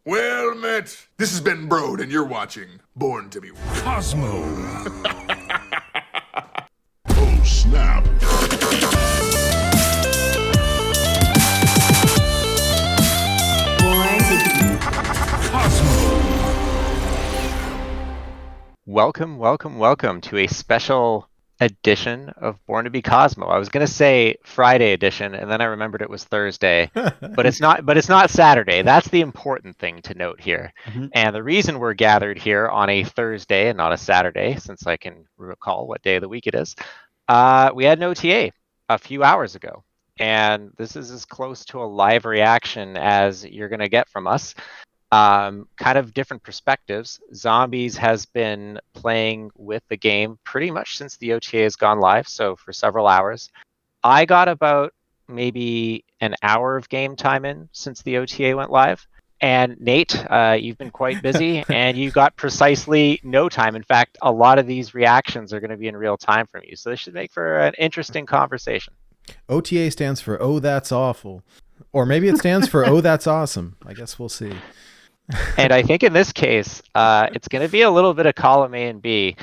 Well met. This has been Brode, and you're watching Born to be Cosmo. Oh, snap. Welcome to a special edition of Born to be Cosmo. I was gonna say Friday edition, and then I remembered it was Thursday, but it's not. But it's not Saturday. That's the important thing to note here. And the reason we're gathered here on a Thursday and not a Saturday, since I can recall what day of the week it is, we had an OTA a few hours ago, and this is as close to a live reaction as you're gonna get from us. Kind of different perspectives. Zombies has been playing with the game pretty much since the OTA has gone live, so for several hours. I got about maybe an hour of game time in since the OTA went live. And Nate, you've been quite busy, and you got precisely no time. In fact, a lot of these reactions are going to be in real time from you, so this should make for an interesting conversation. OTA stands for "Oh, that's awful," or maybe it stands for "Oh, that's awesome." I guess we'll see. And I think in this case, it's going to be a little bit of column A and B.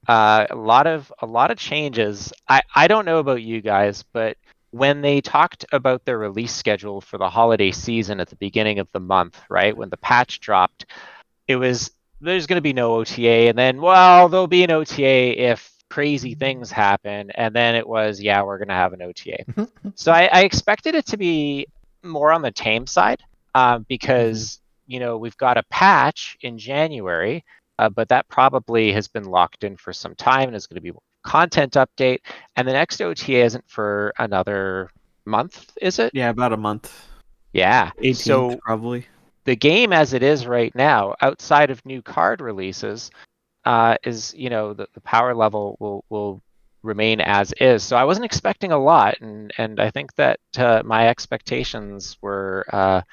A lot of changes. I don't know about you guys, but when they talked about their release schedule for the holiday season at the beginning of the month, right, when the patch dropped, it was there's going to be no OTA, and then there'll be an OTA if crazy things happen, and then it was we're going to have an OTA. So I expected it to be more on the tame side because. We've got a patch in January, but that probably has been locked in for some time and is going to be a content update. And the next OTA isn't for another month, is it? Yeah, about a month. Yeah. 18th, so probably. The game as it is right now, outside of new card releases, is, the power level will remain as is. So I wasn't expecting a lot. And I think that my expectations were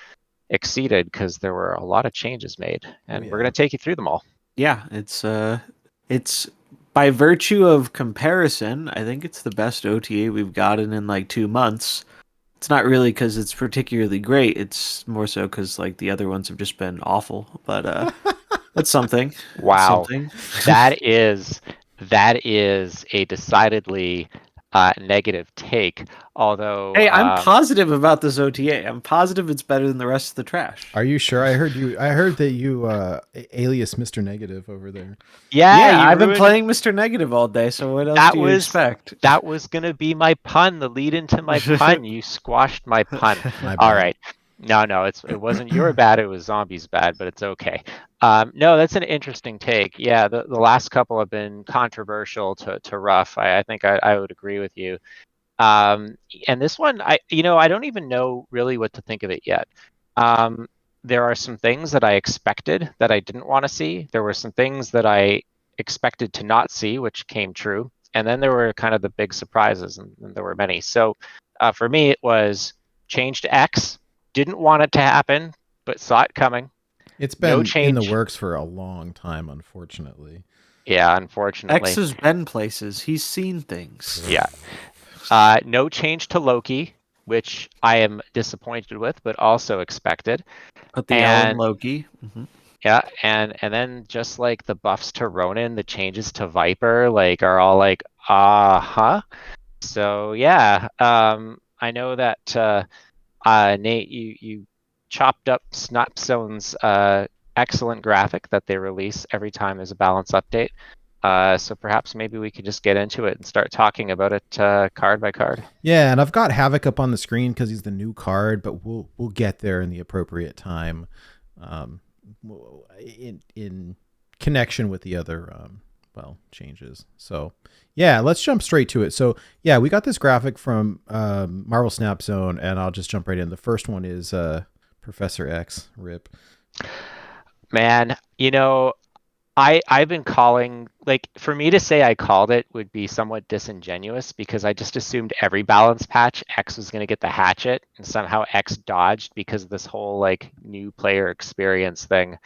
exceeded because there were a lot of changes made, and we're going to take you through them all. Yeah, it's by virtue of comparison, I think it's the best OTA we've gotten in like 2 months. It's not really because it's particularly great. It's more so because like the other ones have just been awful. But that's something. Wow, something. that is a decidedly negative take. Although, hey, I'm positive about this OTA. I'm positive it's better than the rest of the trash. Are you sure? I heard that you alias Mr. Negative over there. Yeah, I've been playing Mr. Negative all day. So what else do you expect? That was gonna be my pun. The lead into my pun. You squashed my pun. All right. No, it wasn't your bad. It was Zombies' bad, but it's okay. No, that's an interesting take. Yeah, the last couple have been controversial to rough. I think I would agree with you. And this one, I don't even know really what to think of it yet. There are some things that I expected that I didn't want to see. There were some things that I expected to not see, which came true. And then there were kind of the big surprises, and there were many. So for me, it was change to X. Didn't want it to happen, but saw it coming. It's been in the works for a long time, unfortunately. Yeah, unfortunately. X has been places. He's seen things. Yeah. No change to Loki, which I am disappointed with, but also expected. But the Ellen Loki. Yeah, and then just like the buffs to Ronan, the changes to Viper, are all like, So yeah, I know that Nate, you chopped up Snapzone's excellent graphic that they release every time there's a balance update. So perhaps maybe we could just get into it and start talking about it card by card. Yeah, and I've got Havok up on the screen because he's the new card, but we'll get there in the appropriate time, in connection with the other changes. So yeah, let's jump straight to it. So yeah, we got this graphic from Marvel Snap Zone, and I'll just jump right in. The first one is Professor X. Rip. Man, I've been calling, for me to say I called it would be somewhat disingenuous because I just assumed every balance patch X was going to get the hatchet, and somehow X dodged because of this whole new player experience thing.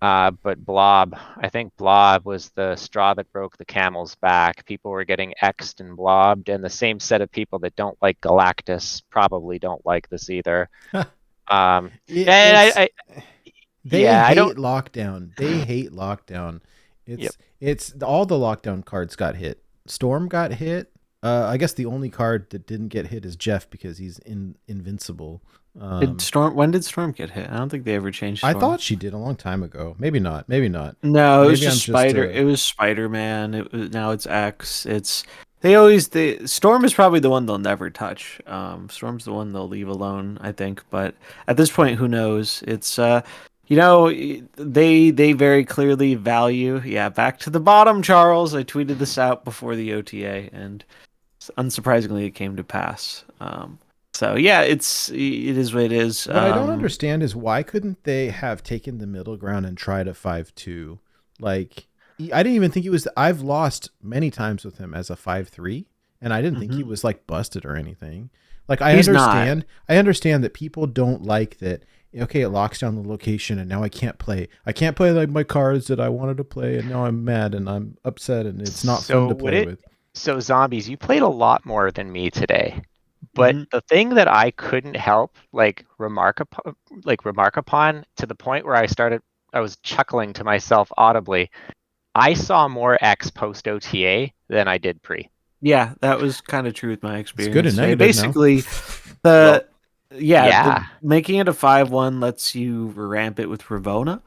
But Blob, I think Blob was the straw that broke the camel's back. People were getting X'd and blobbed, and the same set of people that don't like Galactus probably don't like this either. They Yeah, I hate don't. lockdown. They hate lockdown. Yep. It's all the lockdown cards got hit. Storm got hit. I guess the only card that didn't get hit is Jeff because he's invincible. When did Storm get hit? I don't think they ever changed I Storm. thought she did a long time ago. Maybe not. Maybe not. No, it was Maybe I'm just Spider. It was Spider-Man. Now it's X. Storm is probably the one they'll never touch. Storm's the one they'll leave alone, I think. But at this point, who knows? It's they very clearly value. Yeah, back to the bottom, Charles. I tweeted this out before the OTA, and unsurprisingly, it came to pass. So yeah, it is what it is. What I don't understand is why couldn't they have taken the middle ground and tried a 5-2? Like, I didn't even think he was. I've lost many times with him as a 5-3, and I didn't think he was like busted or anything. Like, I understand. I understand that people don't like that. Okay, it locks down the location, and now I can't play. I can't play like my cards that I wanted to play, and now I'm mad and I'm upset, and it's not fun to play with. So Zombies, you played a lot more than me today. But the thing that I couldn't help remark upon to the point where I was chuckling to myself audibly. I saw more X post OTA than I did pre. Yeah, that was kind of true with my experience. It's good and negative basically, making it a 5-1 lets you ramp it with Ravona.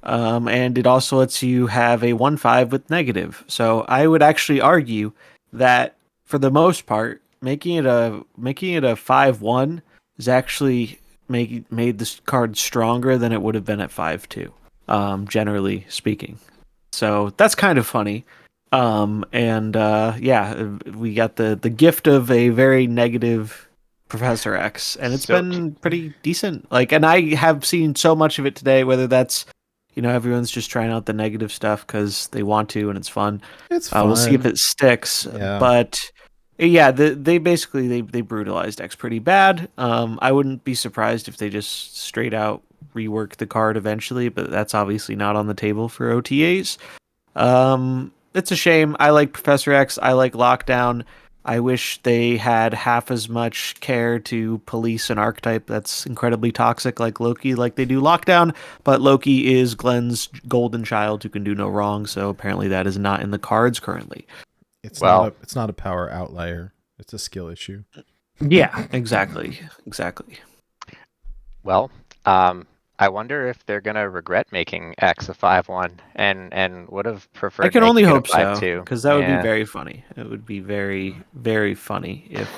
And it also lets you have a 1-5 with negative. So I would actually argue that for the most part, making it a 5-1 is actually made this card stronger than it would have been at 5-2, generally speaking. So that's kind of funny. We got the gift of a very negative Professor X, and it's been pretty decent. And I have seen so much of it today, whether that's everyone's just trying out the negative stuff because they want to and it's fun. It's fun. We'll see if it sticks. Yeah. But yeah, they basically brutalized X pretty bad. I wouldn't be surprised if they just straight out rework the card eventually, but that's obviously not on the table for OTAs. It's a shame. I like Professor X. I like Lockdown. I wish they had half as much care to police an archetype that's incredibly toxic like Loki, like they do Lockdown, but Loki is Glenn's golden child who can do no wrong, so apparently that is not in the cards currently. It's not a power outlier. It's a skill issue. Yeah, exactly. Well, I wonder if they're gonna regret making X a 5-1 and would have preferred. I can only hope so, 5-2 because that would be very funny. It would be very, very funny if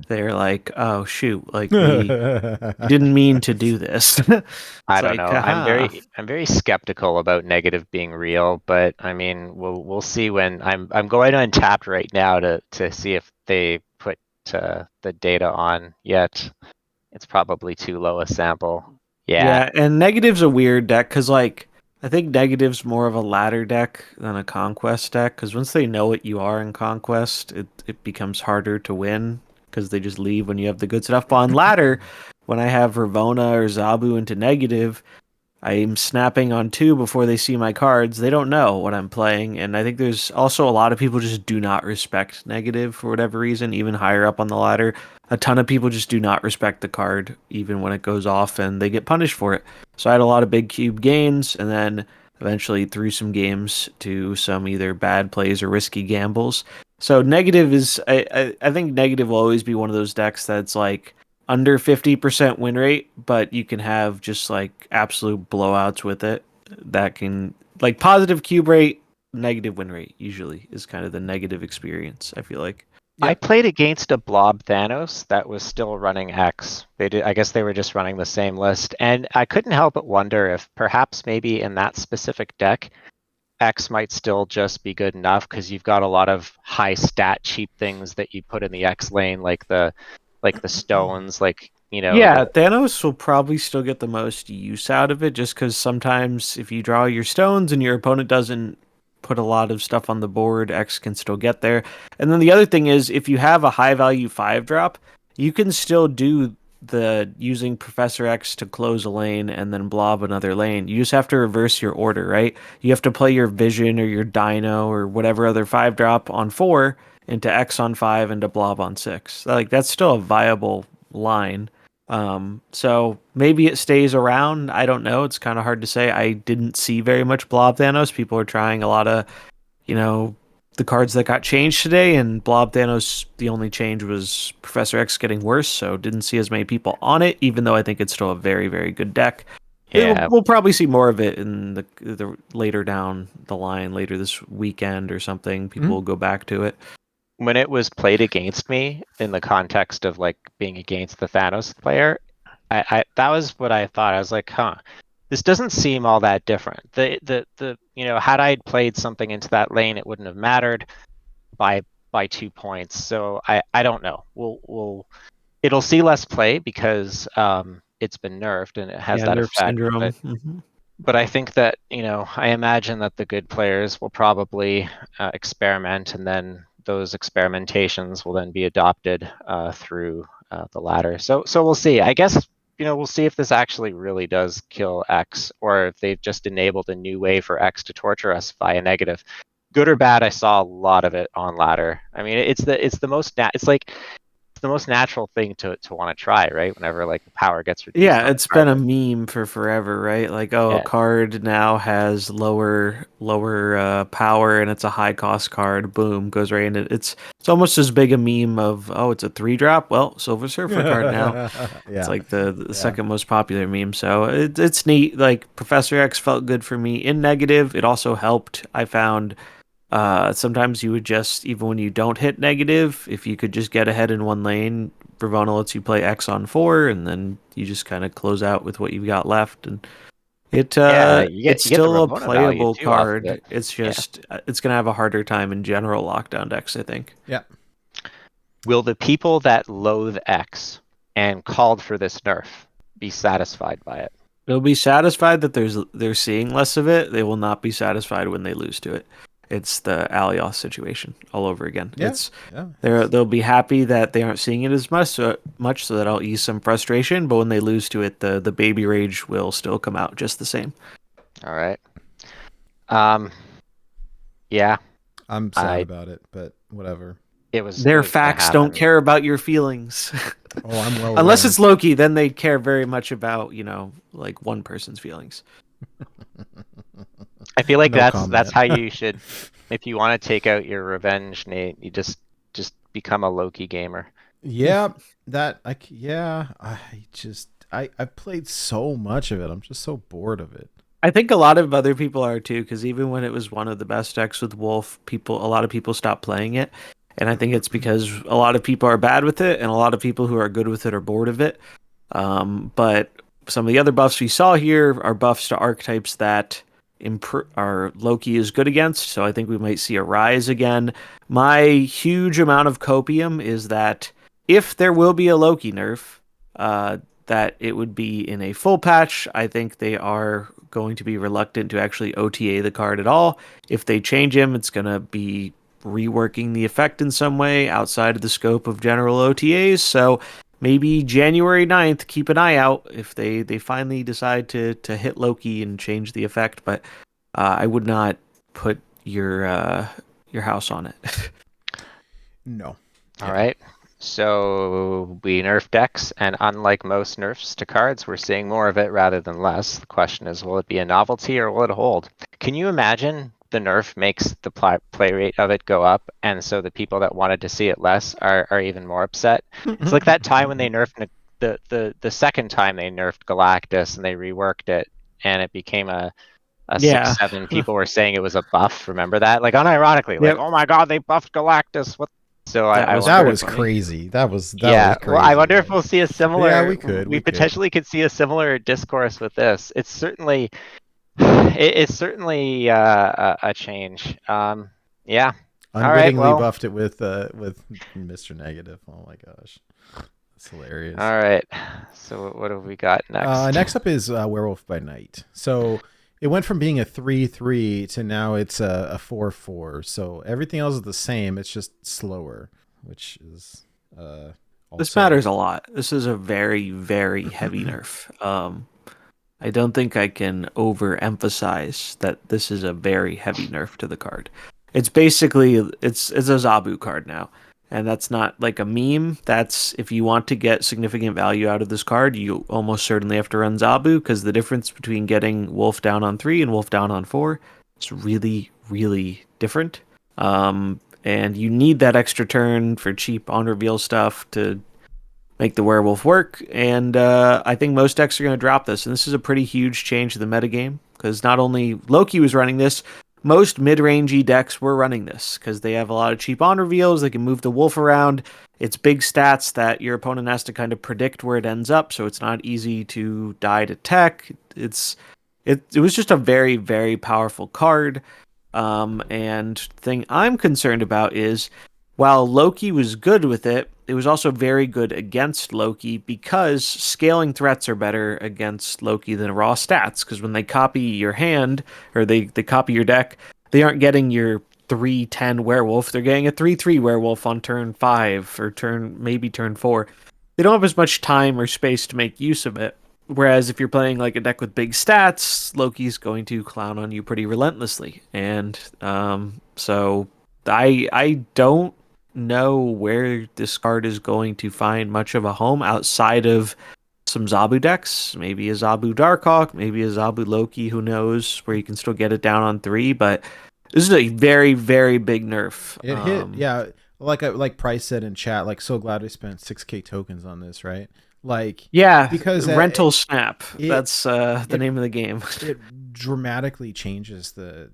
they're like, "Oh shoot, we didn't mean to do this." I don't know. I'm very skeptical about negative being real, but I mean, we'll see when I'm going untapped right now to see if they put the data on yet. It's probably too low a sample. Yeah, and Negative's a weird deck because, I think Negative's more of a ladder deck than a Conquest deck because once they know what you are in Conquest, it becomes harder to win because they just leave when you have the good stuff. But on ladder, when I have Ravona or Zabu into Negative, I'm snapping on 2 before they see my cards. They don't know what I'm playing, and I think there's also a lot of people just do not respect Negative for whatever reason, even higher up on the ladder. A ton of people just do not respect the card, even when it goes off, and they get punished for it. So I had a lot of big cube gains, and then eventually threw some games to some either bad plays or risky gambles. So Negative is, I think Negative will always be one of those decks that's under 50% win rate, but you can have just absolute blowouts with it that can positive cube rate, negative win rate usually is kind of the negative experience, I feel like. Yep. I played against a Blob Thanos that was still running X. I guess they were just running the same list, and I couldn't help but wonder if perhaps maybe in that specific deck, X might still just be good enough because you've got a lot of high stat cheap things that you put in the X lane, like the stones, Thanos will probably still get the most use out of it just because sometimes if you draw your stones and your opponent doesn't put a lot of stuff on the board, X can still get there. And then the other thing is if you have a high value 5-drop, you can still do the using Professor X to close a lane and then blob another lane. You just have to reverse your order, right? You have to play your Vision or your Dino or whatever other 5-drop on 4 into X on 5 and to blob on 6. That's still a viable line. So maybe it stays around. I don't know. It's kind of hard to say. I didn't see very much Blob Thanos. People are trying a lot of, the cards that got changed today, and Blob Thanos, the only change was Professor X getting worse, so didn't see as many people on it, even though I think it's still a very, very good deck. Yeah. We'll probably see more of it in the later down the line, later this weekend or something. People will go back to it. When it was played against me in the context of like being against the Thanos player, I that was what I thought. I was like, this doesn't seem all that different. Had I played something into that lane, it wouldn't have mattered by 2 points. So I don't know. It'll see less play because it's been nerfed and it has that nerf effect. syndrome. But I think that, I imagine that the good players will probably experiment, and then those experimentations will then be adopted through the ladder. So we'll see. I guess, we'll see if this actually really does kill X, or if they've just enabled a new way for X to torture us via negative. Good or bad, I saw a lot of it on ladder. I mean, it's the most the most natural thing to want to try, right? Whenever like the power gets reduced. Yeah, it's been a meme for forever, right? Like, a card now has lower power and it's a high cost card. Boom, goes right in it. It's almost as big a meme of, it's a 3-drop. Well, Silver Surfer card now. It's like the second most popular meme. So it's neat. Like Professor X felt good for me in negative. It also helped. I found. Sometimes you would just, even when you don't hit negative, if you could just get ahead in one lane, Bravona lets you play X on 4, and then you just kind of close out with what you've got left. And it's still a playable card. It's just, it's going to have a harder time in general lockdown decks, I think. Yeah. Will the people that loathe X and called for this nerf be satisfied by it? They'll be satisfied that they're seeing less of it. They will not be satisfied when they lose to it. It's the Alioth situation all over again. They'll be happy that they aren't seeing it as much, so that'll ease some frustration. But when they lose to it, the baby rage will still come out just the same. All right. Yeah. I'm sad about it, but whatever. Their facts don't care about your feelings. I'm well. Unless it's Loki, then they care very much about like one person's feelings. I feel like that's how you should, if you want to take out your revenge, Nate, you just become a Loki gamer. Yeah, I played so much of it. I'm just so bored of it. I think a lot of other people are too, because even when it was one of the best decks with Wolf, a lot of people stopped playing it. And I think it's because a lot of people are bad with it, and a lot of people who are good with it are bored of it. But some of the other buffs we saw here are buffs to archetypes that Loki is good against, so I think we might see a rise again. My huge amount of copium is that if there will be a Loki nerf, that it would be in a full patch. I think they are going to be reluctant to actually OTA the card at all. If they change him, it's going to be reworking the effect in some way outside of the scope of general OTAs, so maybe January 9th, keep an eye out if they finally decide to hit Loki and change the effect. But I would not put your house on it. No. All right. So we nerf decks, and unlike most nerfs to cards, we're seeing more of it rather than less. The question is, will it be a novelty or will it hold? Can you imagine the nerf makes the play rate of it go up, and so the people that wanted to see it less are even more upset? It's like that time when they nerfed the second time they nerfed Galactus and they reworked it, and it became a 6/7. People were saying it was a buff. Remember that? Like unironically, like, oh my god, they buffed Galactus. What? So that was crazy. That was crazy. Well, I wonder if we'll see a similar. Yeah, we could. We potentially could see a similar discourse with this. It's certainly. It's certainly a change. Yeah. Unwittingly buffed it with Mr. Negative. Oh my gosh, that's hilarious. All right. So what have we got next? Next up is Werewolf by Night. So it went from being a 3/3 to now it's a 4/4. So everything else is the same. It's just slower, which is this matters a lot. This is a very, very heavy nerf. I don't think I can overemphasize that this is a very heavy nerf to the card. It's basically it's a Zabu card now, And that's not like a meme. That's if you want to get significant value out of this card, you almost certainly have to run Zabu, because the difference between getting Wolf down on 3 and Wolf down on 4 is really, really different. And you need that extra turn for cheap on reveal stuff to make the Werewolf work. And I think most decks are going to drop this. And this is a pretty huge change to the metagame, because not only Loki was running this, most mid-rangey decks were running this, because they have a lot of cheap on reveals. They can move the Wolf around. It's big stats that your opponent has to kind of predict where it ends up, so it's not easy to die to tech. It was just a very, very powerful card. And the thing I'm concerned about is, while Loki was good with it, it was also very good against Loki, because scaling threats are better against Loki than raw stats. Because when they copy your hand, or they copy your deck, they aren't getting your 3/10 werewolf. They're getting a 3/3 werewolf on turn 5 or maybe turn 4. They don't have as much time or space to make use of it. Whereas if you're playing like a deck with big stats, Loki's going to clown on you pretty relentlessly. And so I don't know where this card is going to find much of a home outside of some Zabu decks. Maybe a Zabu Darkhawk, maybe a Zabu Loki, who knows, where you can still get it down on 3. But this is a very, very big nerf. It hit, yeah. Like Price said in chat, like, so glad I spent 6K tokens on this, right? Like, yeah, because rental snap. That's the name of the game. It dramatically changes the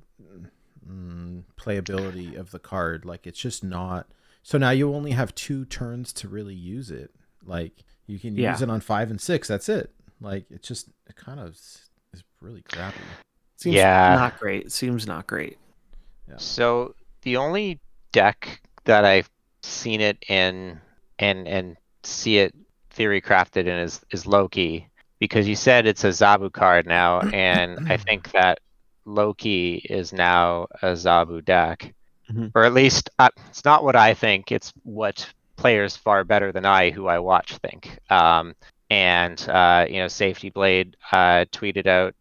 playability of the card. Like, it's just not. So now you only have 2 turns to really use it. Like, you can use it on 5 and 6. That's it. Like, it kind of is really crappy. Seems not great. It seems not great. Yeah. So the only deck that I've seen it in and see it theory crafted in is Loki, because you said it's a Zabu card now, and I think that Loki is now a Zabu deck. Or at least it's not what I think, it's what players far better than I, who I watch, think. Safety Blade tweeted out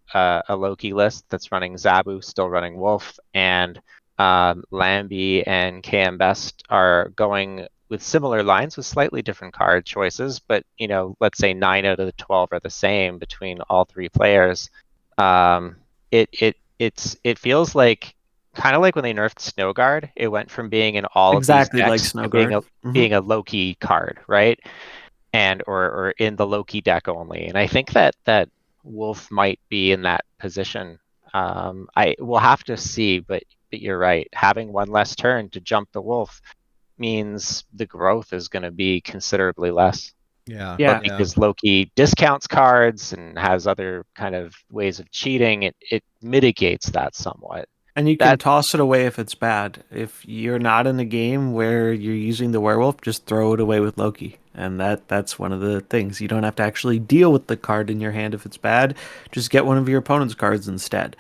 a Loki list that's running Zabu, still running Wolf, and Lambie and KM Best are going with similar lines with slightly different card choices, but let's say 9 out of the 12 are the same between all 3 players. It feels like kind of like when they nerfed Snow Guard. It went from being in all exactly of these like decks Snow to Guard. being a Loki card, right? And or in the Loki deck only. And I think that Wolf might be in that position. I will have to see, but you're right. Having 1 less turn to jump the Wolf means the growth is going to be considerably less. Yeah. But because Loki discounts cards and has other kind of ways of cheating, it mitigates that somewhat. And you can toss it away if it's bad. If you're not in a game where you're using the werewolf, just throw it away with Loki. And that's one of the things. You don't have to actually deal with the card in your hand if it's bad. Just get one of your opponent's cards instead.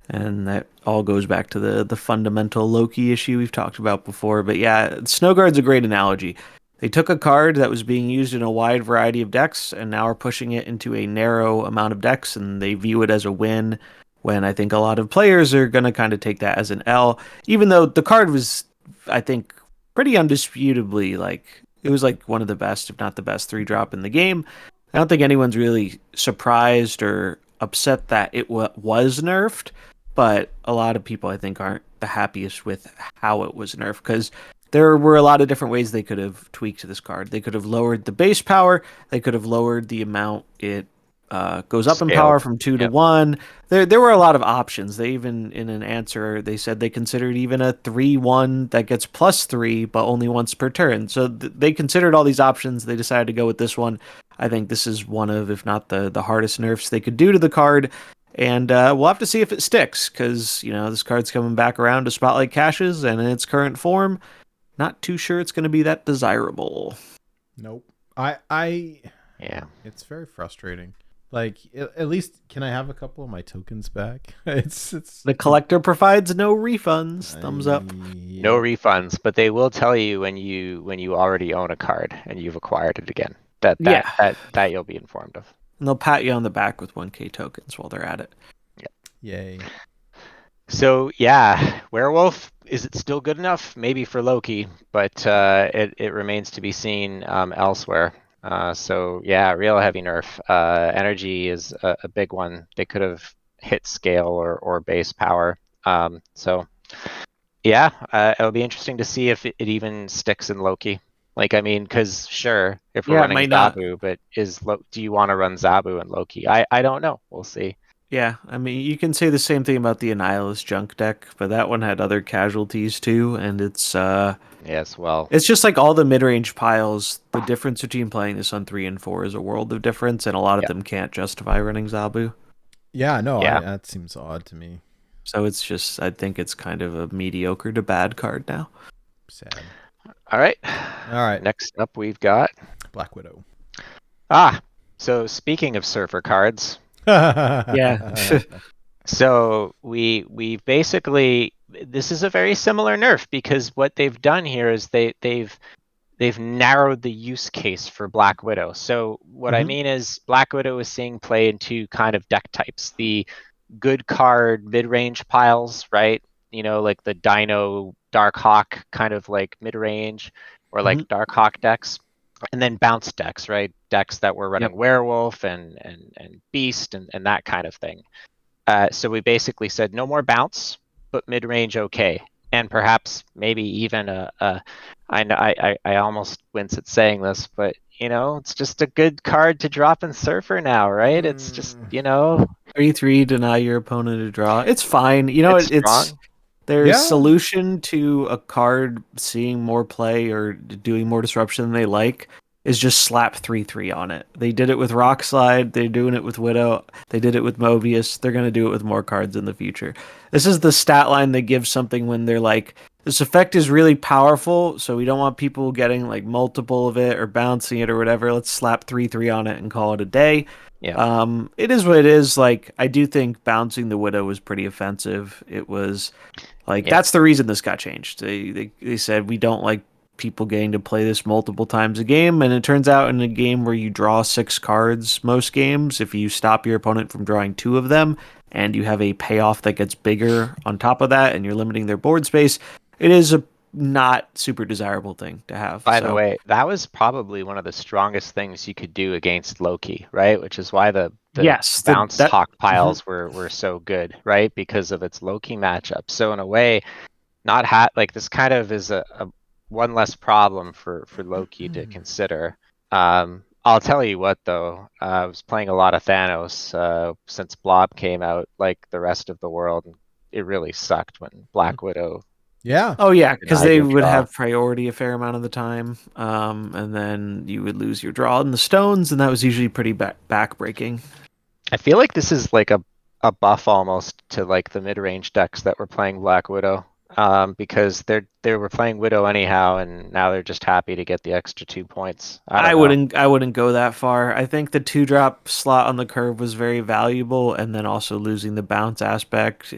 And that all goes back to the fundamental Loki issue we've talked about before. But yeah, Snowguard's a great analogy. They took a card that was being used in a wide variety of decks and now are pushing it into a narrow amount of decks, and they view it as a win, when I think a lot of players are going to kind of take that as an L, even though the card was, I think, pretty undisputably, it was like one of the best, if not the best, 3-drop in the game. I don't think anyone's really surprised or upset that it was nerfed, but a lot of people, I think, aren't the happiest with how it was nerfed, because there were a lot of different ways they could have tweaked this card. They could have lowered the base power, they could have lowered the amount it goes up in power from 2 to 1. There were a lot of options. They even, in an answer, they said they considered even a 3/1 that gets +3, but only once per turn. So they considered all these options. They decided to go with this one. I think this is one of, if not the hardest nerfs they could do to the card. And we'll have to see if it sticks, because this card's coming back around to Spotlight Caches, and in its current form, not too sure it's going to be that desirable. Nope. Yeah. It's very frustrating. Like, at least, can I have a couple of my tokens back? It's the collector provides no refunds. Thumbs up. Yeah. No refunds, but they will tell you when you already own a card and you've acquired it again. That you'll be informed of. And they'll pat you on the back with 1K tokens while they're at it. Yep. Yay. So yeah, Werewolf Is it still good enough? Maybe for Loki, but it remains to be seen elsewhere. So yeah, real heavy nerf. Energy is a big one. They could have hit scale or base power. So yeah, it'll be interesting to see if it even sticks in Loki. Like, I mean, because sure, if we're Yeah, it running might not. Zabu, but do you want to run Zabu and Loki? I don't know. We'll see. Yeah, I mean, you can say the same thing about the Annihilus junk deck, but that one had other casualties too, and Yes, well, it's just like all the mid-range piles. The difference between playing this on 3 and 4 is a world of difference, and a lot of yeah, them can't justify running Zabu. Yeah, no, yeah. that seems odd to me. So it's just, I think it's kind of a mediocre to bad card now. Sad. All right. All right. Next up, we've got Black Widow. So speaking of surfer cards, Yeah. so we basically this is a very similar nerf because what they've done here is they've narrowed the use case for Black Widow. So what I Mhm. mean is Black Widow is seeing play in two kind of deck types: the good card mid-range piles, right? You know, like the Dino Dark Hawk kind of like mid-range, or like Mhm. Dark Hawk decks, and then bounce decks, right? Decks that were running Yep. Werewolf and Beast and that kind of thing. So we basically said no more bounce, but mid-range okay, and perhaps maybe even I almost wince at saying this, but you know, it's just a good card to drop in Surfer now, right? It's just, Mm, you know, 3/3, deny your opponent a draw. It's fine. You know, it's it's strong. their yeah. solution to a card seeing more play or doing more disruption than they like is just slap 3/3 on it. They did it with Rock Slide. They're doing it with Widow. They did it with Mobius. They're going to do it with more cards in the future. This is the stat line they give something when they're like, this effect is really powerful, so we don't want people getting like multiple of it or bouncing it or whatever. Let's slap 3/3 on it and call it a day. Yeah. It is what it is. Like, I do think bouncing the Widow was pretty offensive. It was like, Yeah. that's the reason this got changed. They said we don't like people getting to play this multiple times a game, and it turns out in a game where you draw 6 cards most games, if you stop your opponent from drawing 2 of them and you have a payoff that gets bigger on top of that and you're limiting their board space, it is a not super desirable thing to have. By the So way, that was probably one of the strongest things you could do against Loki, right? Which is why the yes, bounce that hawk mhm. piles were so good, right? Because of its Loki matchup. So in a way, not like this kind of is a one less problem for Loki to consider. I'll tell you what though, I was playing a lot of Thanos since Blob came out, like the rest of the world. And it really sucked when Black Widow Yeah. Oh yeah, because denied they your would draw. have priority a fair amount of the time, and then you would lose your draw in the stones, and that was usually pretty backbreaking. I feel like this is like a buff almost to like the mid-range decks that were playing Black Widow. Because they were playing Widow anyhow, and now they're just happy to get the extra 2 points. I don't know. I wouldn't go that far. I think the 2-drop slot on the curve was very valuable, and then also losing the bounce aspect.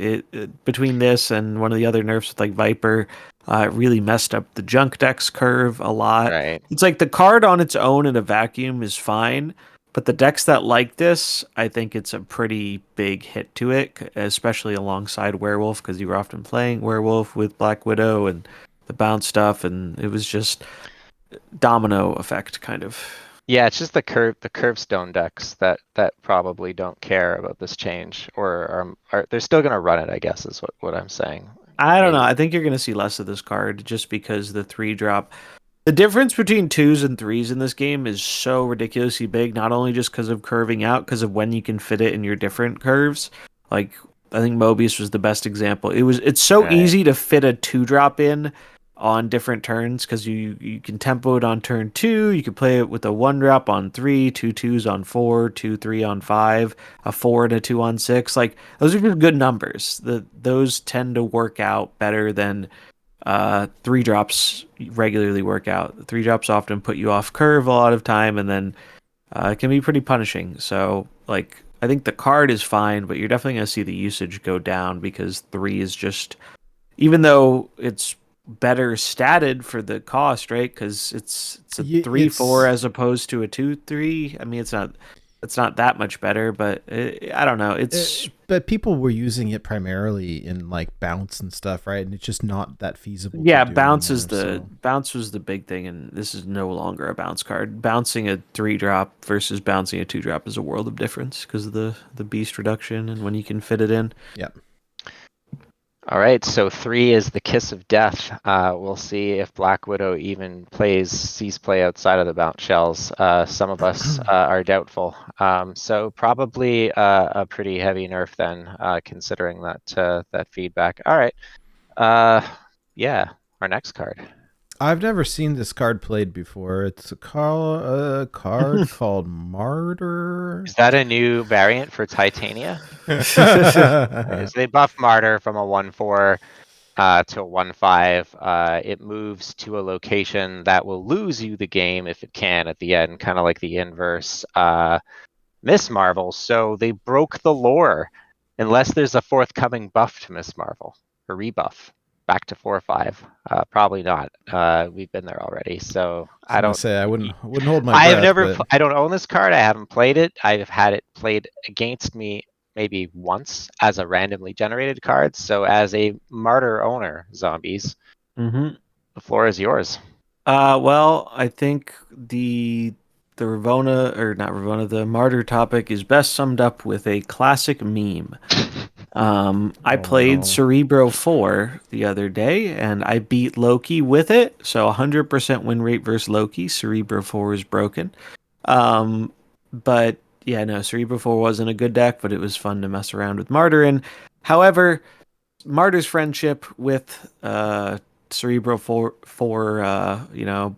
Between this and one of the other nerfs with like Viper, it really messed up the junk decks curve a lot. Right. It's like the card on its own in a vacuum is fine, but the decks that like this, I think it's a pretty big hit to it, especially alongside Werewolf, because you were often playing Werewolf with Black Widow and the bounce stuff, and it was just domino effect kind of. Yeah, it's just the curve stone decks that probably don't care about this change, or are they're still gonna run it, I guess is what I'm saying. I don't know. Maybe. I think you're going to see less of this card just because the 3-drop. The difference between 2s and 3s in this game is so ridiculously big, not only just because of curving out, because of when you can fit it in your different curves. Like, I think Mobius was the best example. It's so Right. easy to fit a 2-drop in on different turns because you can tempo it on turn 2, you can play it with a 1-drop on 3, 2 2s on 4, 2 3 on 5, a 4 and a 2 on 6. Like, those are just good numbers. Those tend to work out better than 3-drops regularly work out. 3-drops often put you off curve a lot of time, and then it can be pretty punishing. So, like, I think the card is fine, but you're definitely going to see the usage go down because 3 is just, even though it's better statted for the cost, right? Because it's a 3/4 It's as opposed to a 2/3. I mean, it's not. it's not that much better, but I don't know. It's But people were using it primarily in like bounce and stuff, right? And it's just not that feasible. yeah, to do bounce anymore, is the bounce was the big thing, and this is no longer a bounce card. Bouncing a 3-drop versus bouncing a 2-drop is a world of difference because of the beast reduction and when you can fit it in. Yeah. All right, so 3 is the Kiss of Death. We'll see if Black Widow even sees play outside of the bounce shells. Some of us are doubtful. So probably a pretty heavy nerf then, considering that feedback. All right, yeah, our next card. I've never seen this card played before. It's a card called Martyr. Is that a new variant for Titania? Is they buff Martyr from a 1/4 to a 1/5. It moves to a location that will lose you the game if it can at the end, kind of like the inverse Miss Marvel. So they broke the lore, unless there's a forthcoming buff to Miss Marvel, a rebuff back to 4/5. Probably not. We've been there already, so I don't say I wouldn't hold my I have breath, never. but- I don't own this card. I haven't played it. I've had it played against me maybe once as a randomly generated card. So as a Martyr owner, zombies, Mm-hmm. the floor is yours. Well, I think the Ravona, or not Ravona, the Martyr topic is best summed up with a classic meme. I played no. Cerebro 4 the other day, and I beat Loki with it. So 100% win rate versus Loki. Cerebro 4 is broken. But yeah, no, Cerebro 4 wasn't a good deck, but it was fun to mess around with Martyr in. However, Martyr's friendship with Cerebro 4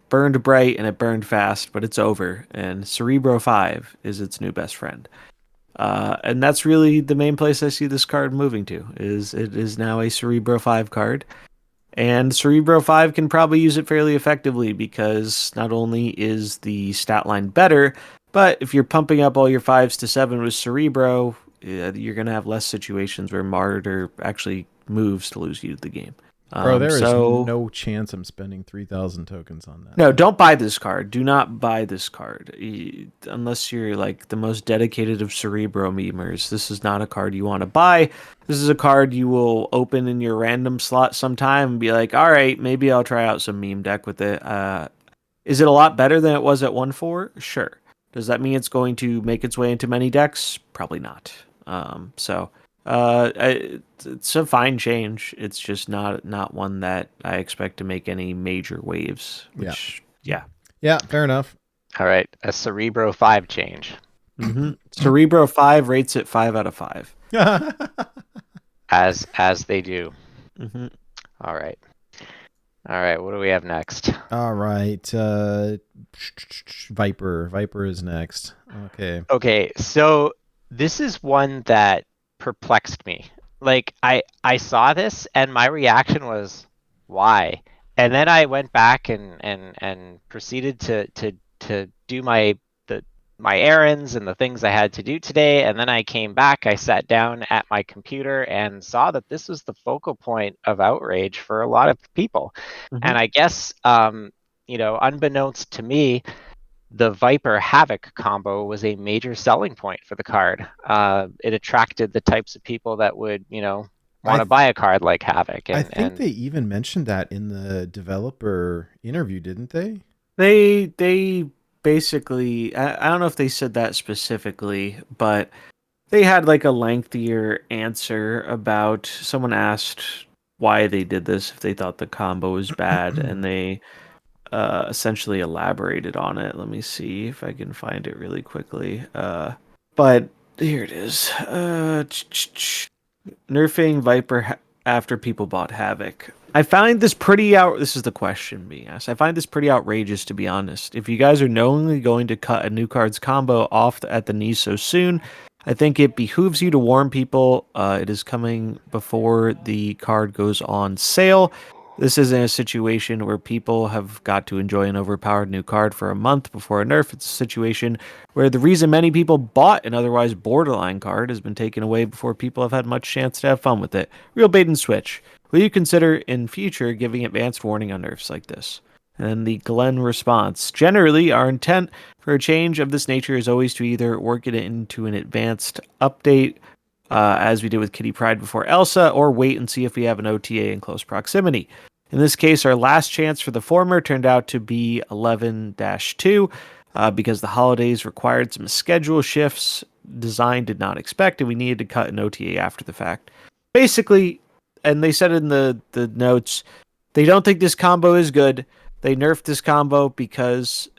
burned bright and it burned fast, but it's over. And Cerebro 5 is its new best friend. And that's really the main place I see this card moving to. It is now a Cerebro 5 card. And Cerebro 5 can probably use it fairly effectively because not only is the stat line better, but if you're pumping up all your 5s to 7 with Cerebro, you're going to have less situations where Martyr actually moves to lose you the game. Bro, there is no chance I'm spending 3,000 tokens on that. No, don't buy this card. Do not buy this card. Unless you're like the most dedicated of Cerebro memers. This is not a card you want to buy. This is a card you will open in your random slot sometime and be like, all right, maybe I'll try out some meme deck with it. Is it a lot better than it was at 1/4? Sure. Does that mean it's going to make its way into many decks? Probably not. It's a fine change. It's just not one that I expect to make any major waves. Yeah, fair enough. All right, a Cerebro 5 change. Mm-hmm. Cerebro 5 rates it 5 out of 5. As they do. Mm-hmm. All right. What do we have next? All right. Viper is next. Okay, so this is one that perplexed me. Like I saw this and my reaction was, why? And then I went back and proceeded to do my errands and the things I had to do today. And then I came back, I sat down at my computer and saw that this was the focal point of outrage for a lot of people. Mm-hmm. And I guess unbeknownst to me, the Viper Havok combo was a major selling point for the card. It attracted the types of people that would, want to buy a card like Havok. I think they even mentioned that in the developer interview, didn't they? They basically, I don't know if they said that specifically, but they had like a lengthier answer about, someone asked why they did this, if they thought the combo was bad, and they essentially elaborated on it. Let me see if I can find it really quickly. But here it is. Nerfing Viper after people bought Havok. I find this this is the question being asked. I find this pretty outrageous, to be honest. If you guys are knowingly going to cut a new card's combo off at the knees so soon, I think it behooves you to warn people it is coming before the card goes on sale. This isn't a situation where people have got to enjoy an overpowered new card for a month before a nerf. It's a situation where the reason many people bought an otherwise borderline card has been taken away before people have had much chance to have fun with it. Real bait and switch. Will you consider in future giving advanced warning on nerfs like this? And the Glenn response: generally, our intent for a change of this nature is always to either work it into an advanced update, as we did with Kitty Pryde before Elsa, or wait and see if we have an OTA in close proximity. In this case, our last chance for the former turned out to be 11-2, because the holidays required some schedule shifts design did not expect, and we needed to cut an OTA after the fact. Basically, and they said in the notes, they don't think this combo is good. They nerfed this combo because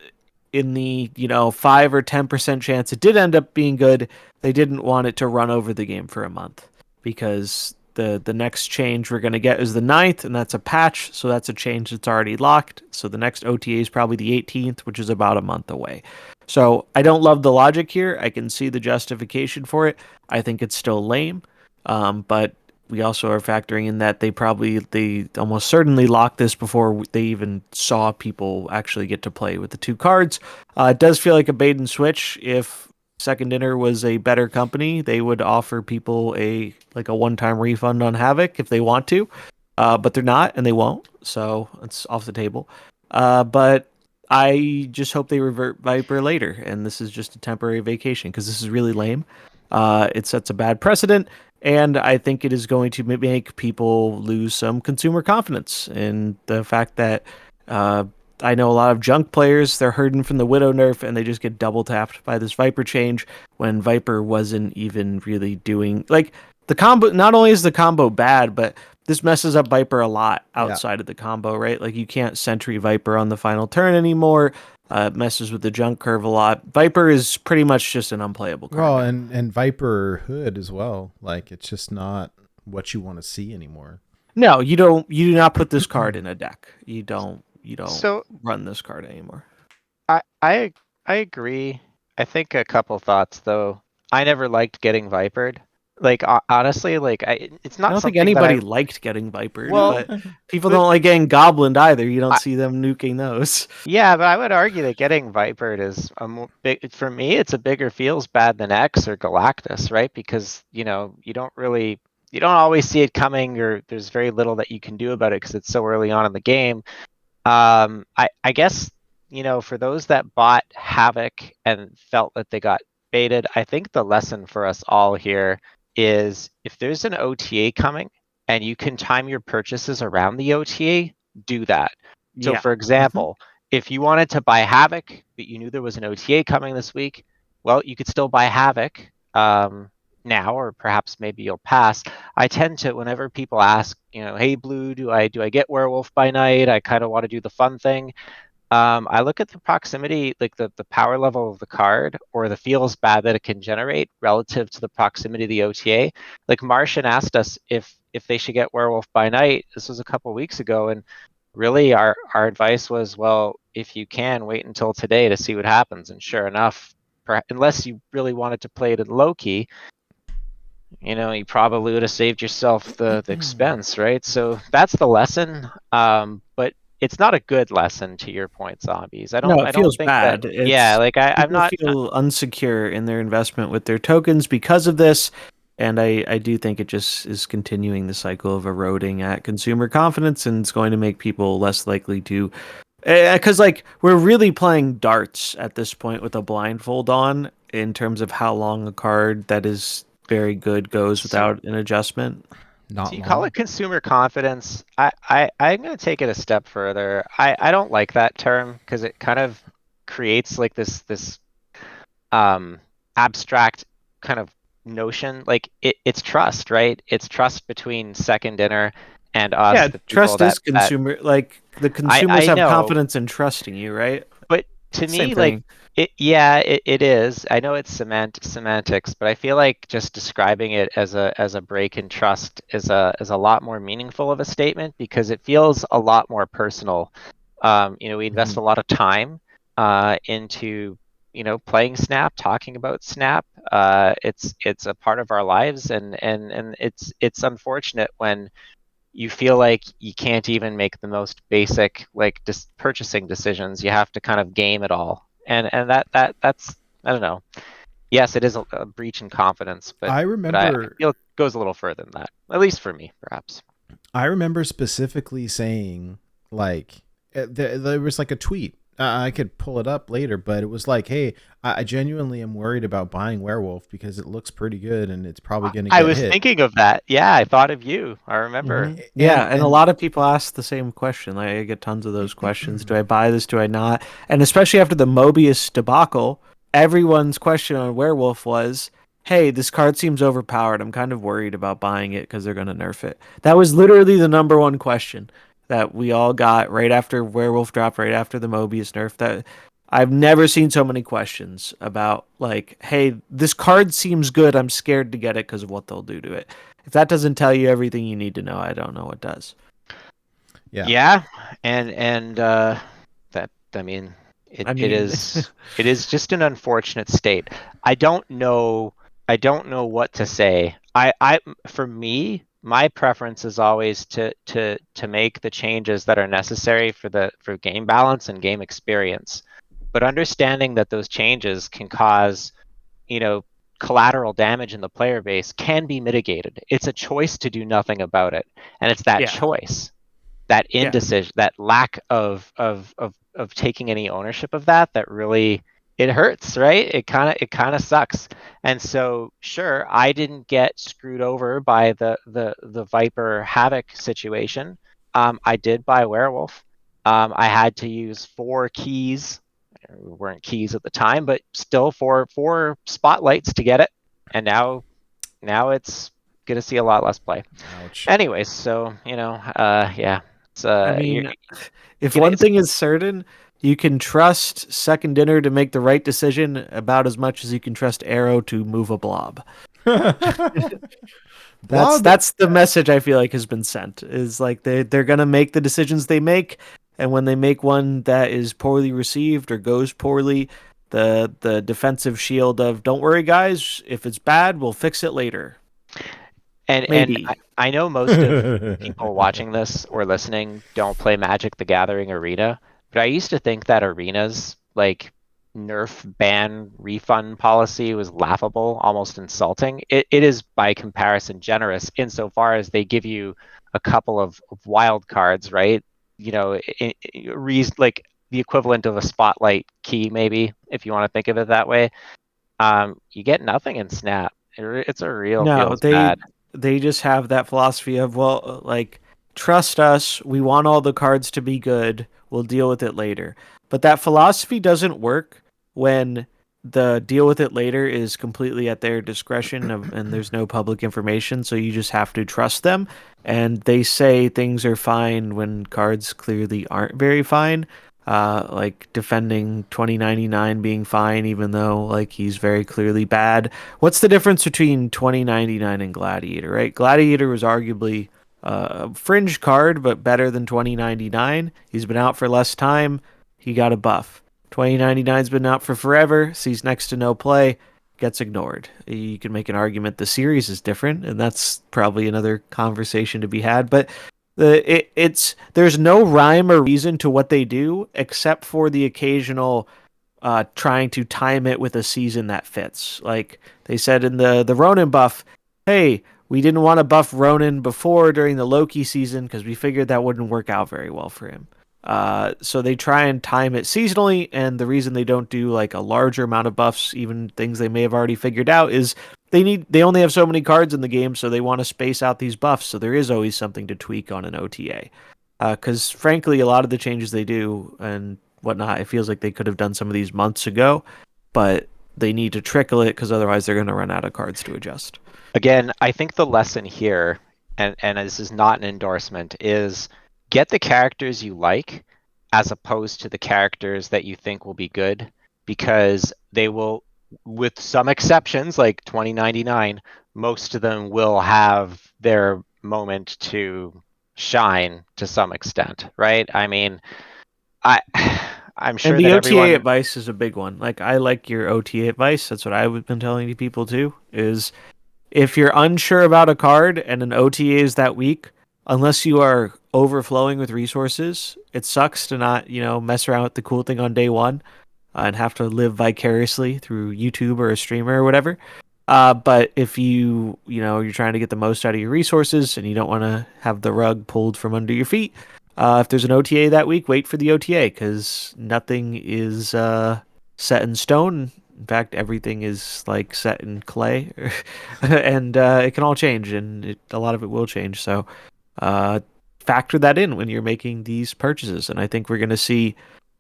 in the 5 or 10% chance it did end up being good, they didn't want it to run over the game for a month, because the next change we're going to get is the 9th, and that's a patch, so that's a change that's already locked. So the next OTA is probably the 18th, which is about a month away. So I don't love the logic here. I can see the justification for it. I think it's still lame, but we also are factoring in that they almost certainly locked this before they even saw people actually get to play with the two cards. It does feel like a bait and switch. If Second Dinner was a better company, they would offer people a one-time refund on Havok if they want to, but they're not, and they won't, so it's off the table. But I just hope they revert Viper later, and this is just a temporary vacation, because this is really lame. It sets a bad precedent, and I think it is going to make people lose some consumer confidence in the fact that I know a lot of junk players, they're hurting from the Widow nerf, and they just get double tapped by this Viper change when Viper wasn't even really doing... Like, the combo, not only is the combo bad, but this messes up Viper a lot outside of the combo, right? Like, you can't Sentry Viper on the final turn anymore. It messes with the junk curve a lot. Viper is pretty much just an unplayable card. Well, and Viper Hood as well. Like, it's just not what you want to see anymore. No, you don't. You do not put this card in a deck. You don't So run this card anymore. I agree. I think a couple thoughts though. I never liked getting vipered. Like honestly, like it's not. I don't think something that anybody liked getting vipered, Well, but people don't like getting goblined either. You don't see them nuking those. Yeah, but I would argue that getting vipered is a more big, for me. It's a bigger feels bad than X or Galactus, right? Because you don't always see it coming, or there's very little that you can do about it because it's so early on in the game. I guess, for those that bought Havok and felt that they got baited, I think the lesson for us all here is if there's an OTA coming and you can time your purchases around the OTA, do that. So Yeah. for example, if you wanted to buy Havok, but you knew there was an OTA coming this week, well, you could still buy Havok now, or perhaps maybe you'll pass. I tend to, whenever people ask, hey Blue, do I get Werewolf by night? I kind of want to do the fun thing. I look at the proximity, like the power level of the card, or the feels bad that it can generate relative to the proximity of the OTA. Like Martian asked us if they should get Werewolf by night. This was a couple weeks ago, and really our advice was, well, if you can, wait until today to see what happens. And sure enough, unless you really wanted to play it in low key, you probably would have saved yourself the expense, right? So that's the lesson. But it's not a good lesson, to your point, Zombies. I don't feels think bad. that. Yeah, like I'm not. Feel unsecure in their investment with their tokens because of this, and I do think it just is continuing the cycle of eroding at consumer confidence, and it's going to make people less likely to. Because we're really playing darts at this point with a blindfold on, in terms of how long a card that is very good goes without an adjustment. Do you call it consumer confidence? I'm going to take it a step further. I don't like that term because it kind of creates like this abstract kind of notion. Like it's trust, right? It's trust between Second Dinner and us. Yeah, the trust is consumer. Like the consumers have confidence in trusting you, right? But to me, like it is. I know it's semantics, but I feel like just describing it as a break in trust is a lot more meaningful of a statement, because it feels a lot more personal. We invest a lot of time into playing Snap, talking about Snap. It's a part of our lives, and it's unfortunate when you feel like you can't even make the most basic purchasing decisions. You have to kind of game it all, and that's I don't know. Yes, it is a breach in confidence, but I remember I feel it goes a little further than that, at least for me, perhaps. I remember specifically saying, like, there was like a tweet. I could pull it up later, but it was like, hey, I genuinely am worried about buying Werewolf because it looks pretty good and it's probably going to get I was hit. thinking of that. Yeah, I thought of you. I remember. Mhm. Yeah, and a lot of people ask the same question. Like, I get tons of those questions. Do I buy this? Do I not? And especially after the Mobius debacle, everyone's question on Werewolf was, hey, this card seems overpowered. I'm kind of worried about buying it because they're going to nerf it. That was literally the number one question that we all got right after Werewolf dropped, right after the Mobius nerf. That I've never seen so many questions about, like, hey, this card seems good. I'm scared to get it because of what they'll do to it. If that doesn't tell you everything you need to know, I don't know what does. Yeah. And that, I mean, I it mean- is just an unfortunate state. I don't know what to say. For me, my preference is always to make the changes that are necessary for game balance and game experience. But understanding that those changes can cause, collateral damage in the player base can be mitigated. It's a choice to do nothing about it. And it's that Yeah. choice, that indecision, that lack of taking any ownership of that really, it hurts, right? It kind of sucks. And so, sure, I didn't get screwed over by the Viper Havok situation. I did buy Werewolf. I had to use 4 keys. Weren't keys at the time, but still 4 spotlights to get it. And now it's gonna see a lot less play. Ouch. Anyways, so yeah. It's, I mean, if one thing is certain, you can trust Second Dinner to make the right decision about as much as you can trust Arrow to move a blob. Blob- That's the message I feel like has been sent. Is like they're gonna make the decisions they make, and when they make one that is poorly received or goes poorly, the defensive shield of "Don't worry, guys, if it's bad, we'll fix it later." And Maybe. I know most of people watching this or listening don't play Magic the Gathering Arena, but I used to think that Arena's like nerf ban refund policy was laughable, almost insulting. It is by comparison generous insofar as they give you a couple of wild cards, right? Like the equivalent of a spotlight key, maybe, if you want to think of it that way. You get nothing in Snap. It's a real No, feels bad. they just have that philosophy of, well, like, trust us, we want all the cards to be good, we'll deal with it later. But that philosophy doesn't work when the deal with it later is completely at their discretion and there's no public information, so you just have to trust them. And they say things are fine when cards clearly aren't very fine. Like defending 2099 being fine, even though like he's very clearly bad. What's the difference between 2099 and Gladiator, right? Gladiator was arguably a fringe card, but better than 2099. He's been out for less time. He got a buff. 2099's been out for forever, sees next to no play, gets ignored. You can make an argument the series is different, and that's probably another conversation to be had. But there's no rhyme or reason to what they do except for the occasional trying to time it with a season that fits. Like they said in the Ronan buff, hey, we didn't want to buff Ronan before during the Loki season because we figured that wouldn't work out very well for him. So they try and time it seasonally, and the reason they don't do like a larger amount of buffs, even things they may have already figured out, is they only have so many cards in the game, so they want to space out these buffs. So there is always something to tweak on an OTA. Because frankly, a lot of the changes they do and whatnot, it feels like they could have done some of these months ago, but they need to trickle it because otherwise they're going to run out of cards to adjust. Again, I think the lesson here, and this is not an endorsement, is get the characters you like as opposed to the characters that you think will be good, because they will, with some exceptions like 2099, most of them will have their moment to shine to some extent, right? I mean, I'm sure and the that OTA everyone... advice is a big one. Like, I like your OTA advice. That's what I've been telling people too, is if you're unsure about a card and an OTA is that weak, unless you are overflowing with resources, it sucks to not, mess around with the cool thing on day one and have to live vicariously through YouTube or a streamer or whatever. But if you're trying to get the most out of your resources and you don't want to have the rug pulled from under your feet, If there's an OTA that week, wait for the OTA because nothing is set in stone. In fact, everything is like set in clay, and it can all change, and a lot of it will change. So factor that in when you're making these purchases. And I think we're going to see,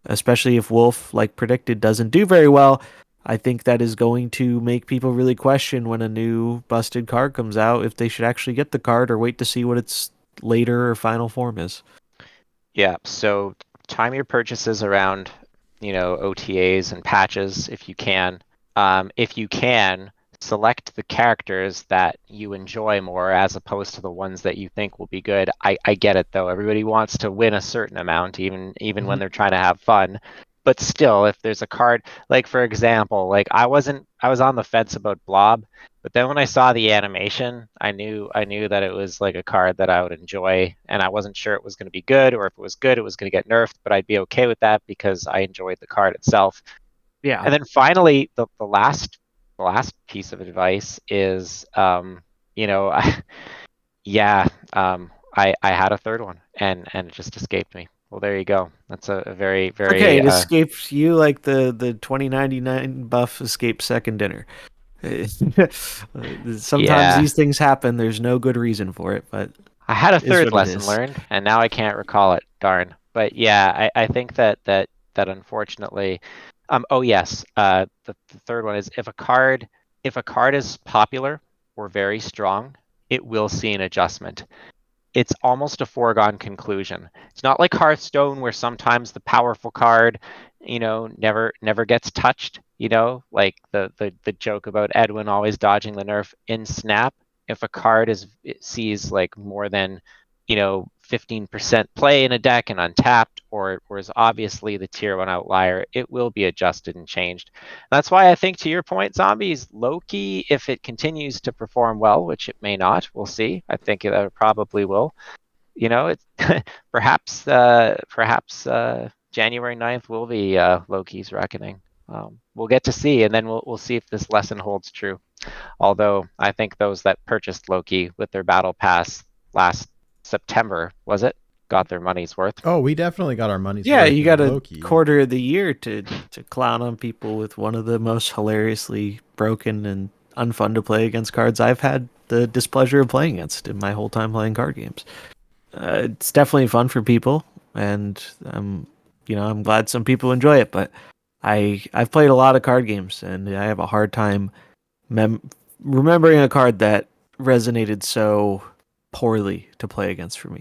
especially if Wolf, like predicted, doesn't do very well, I think that is going to make people really question when a new busted card comes out if they should actually get the card or wait to see what its later or final form is. Yeah, so time your purchases around, OTAs and patches if you can. If you can, select the characters that you enjoy more as opposed to the ones that you think will be good. I get it though. Everybody wants to win a certain amount, even when they're trying to have fun. But still, if there's a card, like for example, like I was on the fence about Blob, but then when I saw the animation, I knew that it was like a card that I would enjoy, and I wasn't sure it was going to be good, or if it was good, it was going to get nerfed, but I'd be okay with that because I enjoyed the card itself. Yeah. And then finally, the last piece of advice is, I had a third one, and it just escaped me. Well, there you go. That's a very, very Okay, it escapes you like the 2099 buff escaped second dinner. Sometimes Yeah. these things happen. There's no good reason for it, but I had a it is third what it lesson is. learned, and now I can't recall it. Darn. But yeah, I think that unfortunately, oh yes, the third one is if a card is popular or very strong, it will see an adjustment. It's almost a foregone conclusion. It's not like Hearthstone where sometimes the powerful card, never gets touched, like the joke about Edwin always dodging the nerf in Snap. If a card it sees like more than 15% play in a deck and untapped, or is obviously the tier 1 outlier, it will be adjusted and changed. That's why I think, to your point, Zombies, low-key, if it continues to perform well, which it may not, we'll see. I think it probably will. It's perhaps January 9th will be Loki's reckoning. We'll get to see, and then we'll see if this lesson holds true. Although I think those that purchased Loki with their battle pass last September, was it, got their money's worth. Oh, we definitely got our money's Yeah, worth. you got a Loki. quarter of the year to clown on people with one of the most hilariously broken and unfun to play against cards I've had the displeasure of playing against in my whole time playing card games. It's definitely fun for people, and I'm glad some people enjoy it. But I've played a lot of card games, and I have a hard time remembering a card that resonated so poorly to play against for me.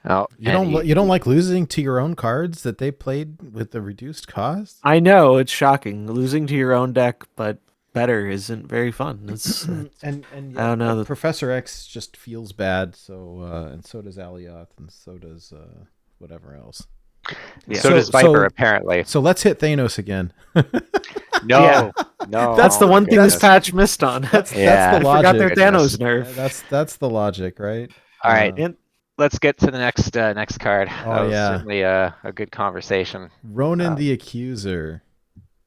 Oh, you don't like losing to your own cards that they played with the reduced cost? I know, it's shocking. Losing to your own deck, but better isn't very fun. It's and I don't know. Professor X just feels bad, so and so does Alioth, and so does whatever else. Yeah. So does Viper, apparently. So let's hit Thanos again. No. That's the one thing this patch missed on. That's the logic. I forgot their Thanos nerf. That's the logic, right? All right. And let's get to the next card. Oh, that was certainly a good conversation. Ronan the Accuser.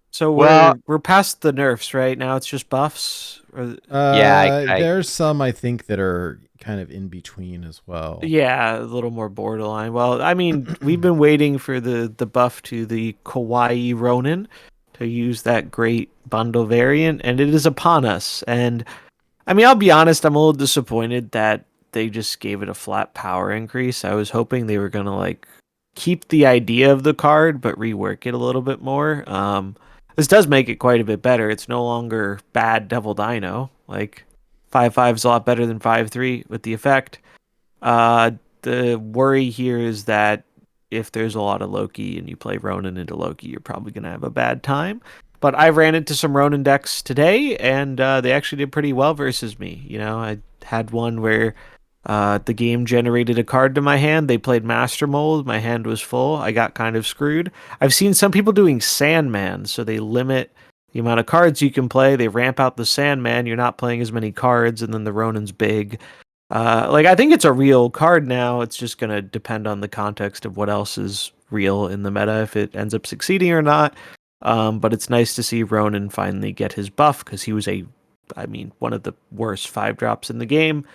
So we're past the nerfs, right? Now it's just buffs? There's some, I think, that are kind of in between as well. Yeah, a little more borderline. Well, I mean, we've been waiting for the buff to the Kawaii Ronan to use that great bundle variant, and it is upon us. And, I mean, I'll be honest, I'm a little disappointed that they just gave it a flat power increase. I was hoping they were going to, keep the idea of the card, but rework it a little bit more. This does make it quite a bit better. It's no longer bad Devil Dino. 5/5 is a lot better than 5/3 with the effect. The worry here is that if there's a lot of Loki and you play Ronan into Loki, you're probably going to have a bad time. But I ran into some Ronan decks today, and they actually did pretty well versus me. I had one where the game generated a card to my hand. They played Master Mold. My hand was full. I got kind of screwed. I've seen some people doing Sandman, so they limit the amount of cards you can play. They ramp out the Sandman. You're not playing as many cards, and then the Ronan's big. I think it's a real card now. It's just going to depend on the context of what else is real in the meta, if it ends up succeeding or not. But it's nice to see Ronan finally get his buff, because he was one of the worst 5-drops in the game.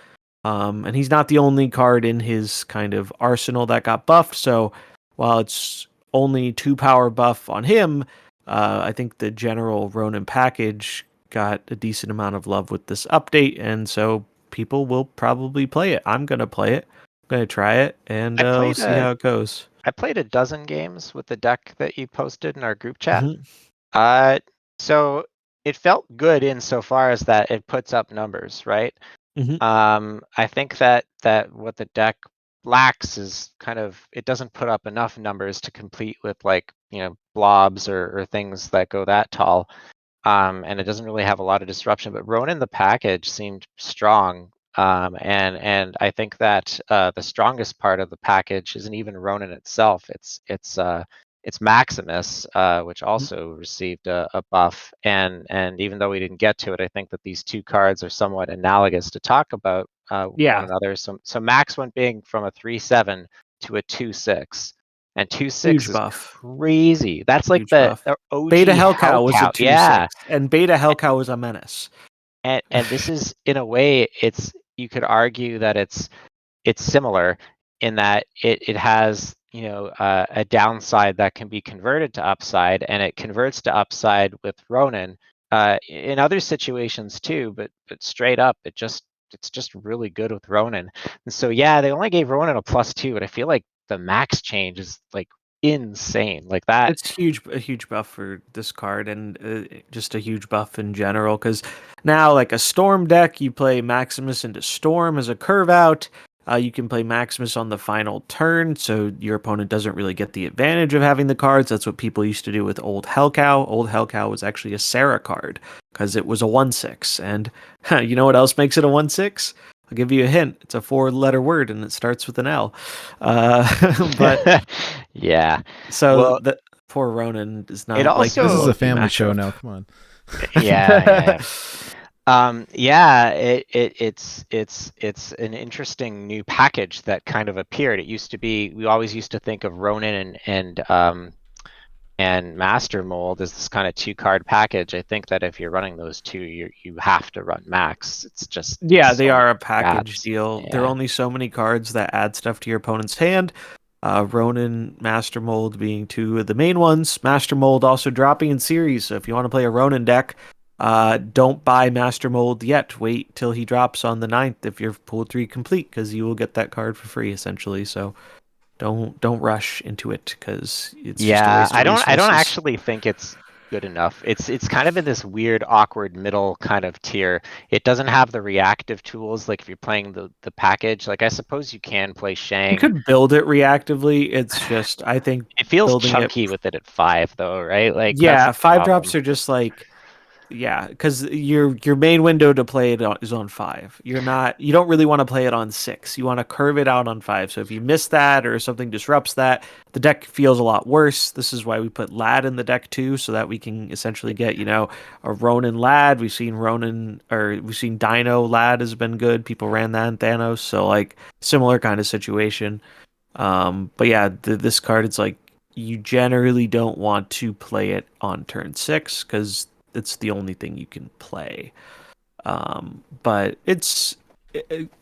And he's not the only card in his kind of arsenal that got buffed. So while it's only 2 power buff on him, I think the general Ronan package got a decent amount of love with this update, and so people will probably play it. I'm gonna play it. I'm gonna try it, and we'll see how it goes. I played a dozen games with the deck that you posted in our group chat. Mhm. So it felt good insofar as that it puts up numbers, right? I think that what the deck lacks is kind of, it doesn't put up enough numbers to compete with, like, blobs or things that go that tall. And it doesn't really have a lot of disruption. But Ronan the package seemed strong. And I think that the strongest part of the package isn't even Ronan itself. It's Maximus, which also received a buff. And even though we didn't get to it, I think that these two cards are somewhat analogous to talk about one another. So Max went being from a 3/7 to a 2/6. And 2/6 Huge is buff. crazy. That's like Huge the buff. OG Beta Hellcow was a Hellcow. 2/6, Yeah. and Beta Hellcow was a menace. And this is, in a way, you could argue that it's similar in that it has a downside that can be converted to upside, and it converts to upside with Ronan in other situations too. But straight up, it's just really good with Ronan. And so yeah, they only gave Ronan a +2, but I feel like the max change is like insane, like that. It's a huge buff for this card, and just a huge buff in general. Because now, like a Storm deck, you play Maximus into Storm as a curve out. You can play Maximus on the final turn, so your opponent doesn't really get the advantage of having the cards. That's what people used to do with Old Hellcow. Old Hellcow was actually a Sarah card because it was a 1/6, and you know what else makes it a 1/6? I'll give you a hint. It's a 4-letter word, and it starts with an L. But yeah. so Well, the poor Ronan is it not like also This is a low-key family show matchup. now. Come on. yeah. Yeah, it's an interesting new package that kind of appeared. It used to be, we always used to think of Ronan and Master Mold as this kind of 2-card package. I think that if you're running those two, you have to run Max. It's just Yeah, they so are many a package stats. deal. There are Yeah. only so many cards that add stuff to your opponent's hand. Ronan, Master Mold being two of the main ones. Master Mold also dropping in series. So if you want to play a Ronan deck, don't buy Master Mold yet. Wait till he drops on the 9th if you're pool 3 complete, because you will get that card for free essentially. So don't rush into it, because it's just a Yeah, waste of I don't resources. actually think it's good enough. It's kind of in this weird, awkward middle kind of tier. It doesn't have the reactive tools, like if you're playing the package. Like, I suppose you can play You Shang. could build it reactively. It's just, I think It feels building it. chunky with it at 5, though, right? Like, that's Yeah, the 5 drops problem. are just like, yeah, because your main window to play it is on 5. You don't really want to play it on 6. You want to curve it out on 5. So if you miss that or something disrupts that, the deck feels a lot worse. This is why we put Lad in the deck too, so that we can essentially get a Ronan Lad. We've seen Dino Lad has been good. People ran that in Thanos, so like similar kind of situation. But yeah, this card, it's like you generally don't want to play it on turn 6 because it's the only thing you can play. But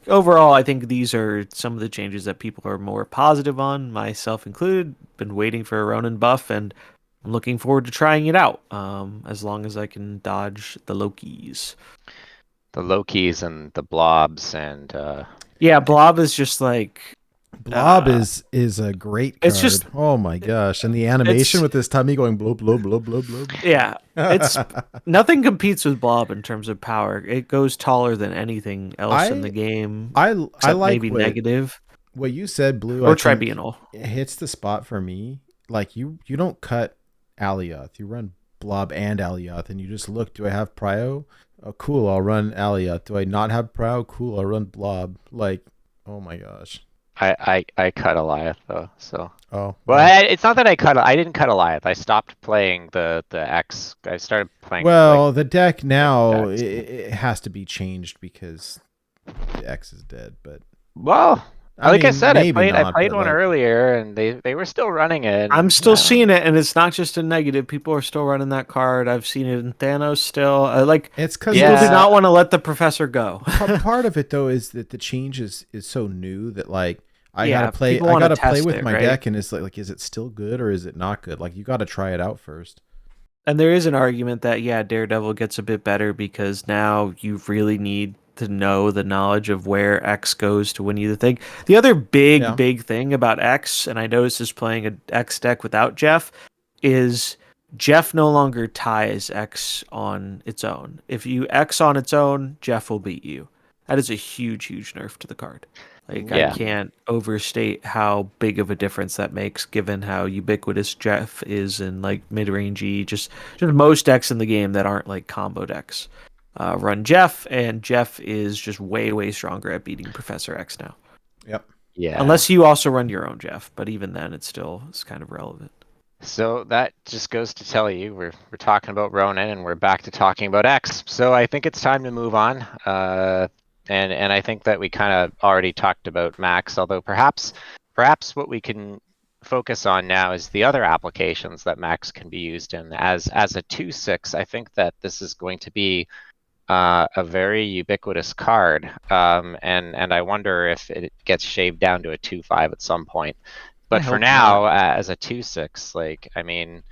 overall, I think these are some of the changes that people are more positive on, myself included. Been waiting for a Ronan buff, and I'm looking forward to trying it out. As long as I can dodge the Lokis. The Lokis and the Blobs and Yeah, Blob is just like Blob is a great card. it's just Oh my gosh. And the animation it's with his tummy going bloop bloop bloop bloop bloop. yeah, it's nothing competes with Blob in terms of power. It goes taller than anything else in the game, I except like maybe Negative what you said, Blue. or I think Tribunal. it hits the spot for me. Like you don't cut Alioth. You run Blob and Alioth, and you just look. Do I have Prio? Oh, cool. I'll run Alioth. Do I not have Prio? Cool. I'll run Blob. Like, oh my gosh. I cut Eliath though, so. Oh Well, it's not that I didn't cut Eliath. I stopped playing the X. I started playing well, the deck now decks. it has to be changed because the X is dead. But Well, Like I mean, said, I maybe not, played but one like, earlier, and they were still running it. I'm And, still seeing it, and it's not just a negative. People are still running that card. I've seen it in Thanos still. Like it's because people do Yeah. not want to let the professor go. part of it though is that the change is so new that like Yeah, I people wanna gotta play test with it, my right? deck, and it's like, is it still good or is it not good? Like you got to try it out first. And there is an argument that yeah, Daredevil gets a bit better because now you really need to know the knowledge of where X goes to win you the thing. The other Yeah. big thing about X, and I noticed this playing an X deck without Jeff, is Jeff no longer ties X on its own. If you X on its own, Jeff will beat you. That is a huge nerf to the card. Like I Yeah. can't overstate how big of a difference that makes, given how ubiquitous Jeff is in like mid-rangey, just most decks in the game that aren't like combo decks. Run Jeff, and Jeff is just way stronger at beating Professor X now. Yep. Yeah. Unless you also run your own Jeff, but even then, it's kind of relevant. So that just goes to tell you we're talking about Ronan, and we're back to talking about X. So I think it's time to move on. And I think that we kind of already talked about Max, although perhaps what we can focus on now is the other applications that Max can be used in. As a 2/6, I think that this is going to be a very ubiquitous card, and I wonder if it gets shaved down to a 2/5 at some point. But I for hope now, not. as a 2/6, like I mean,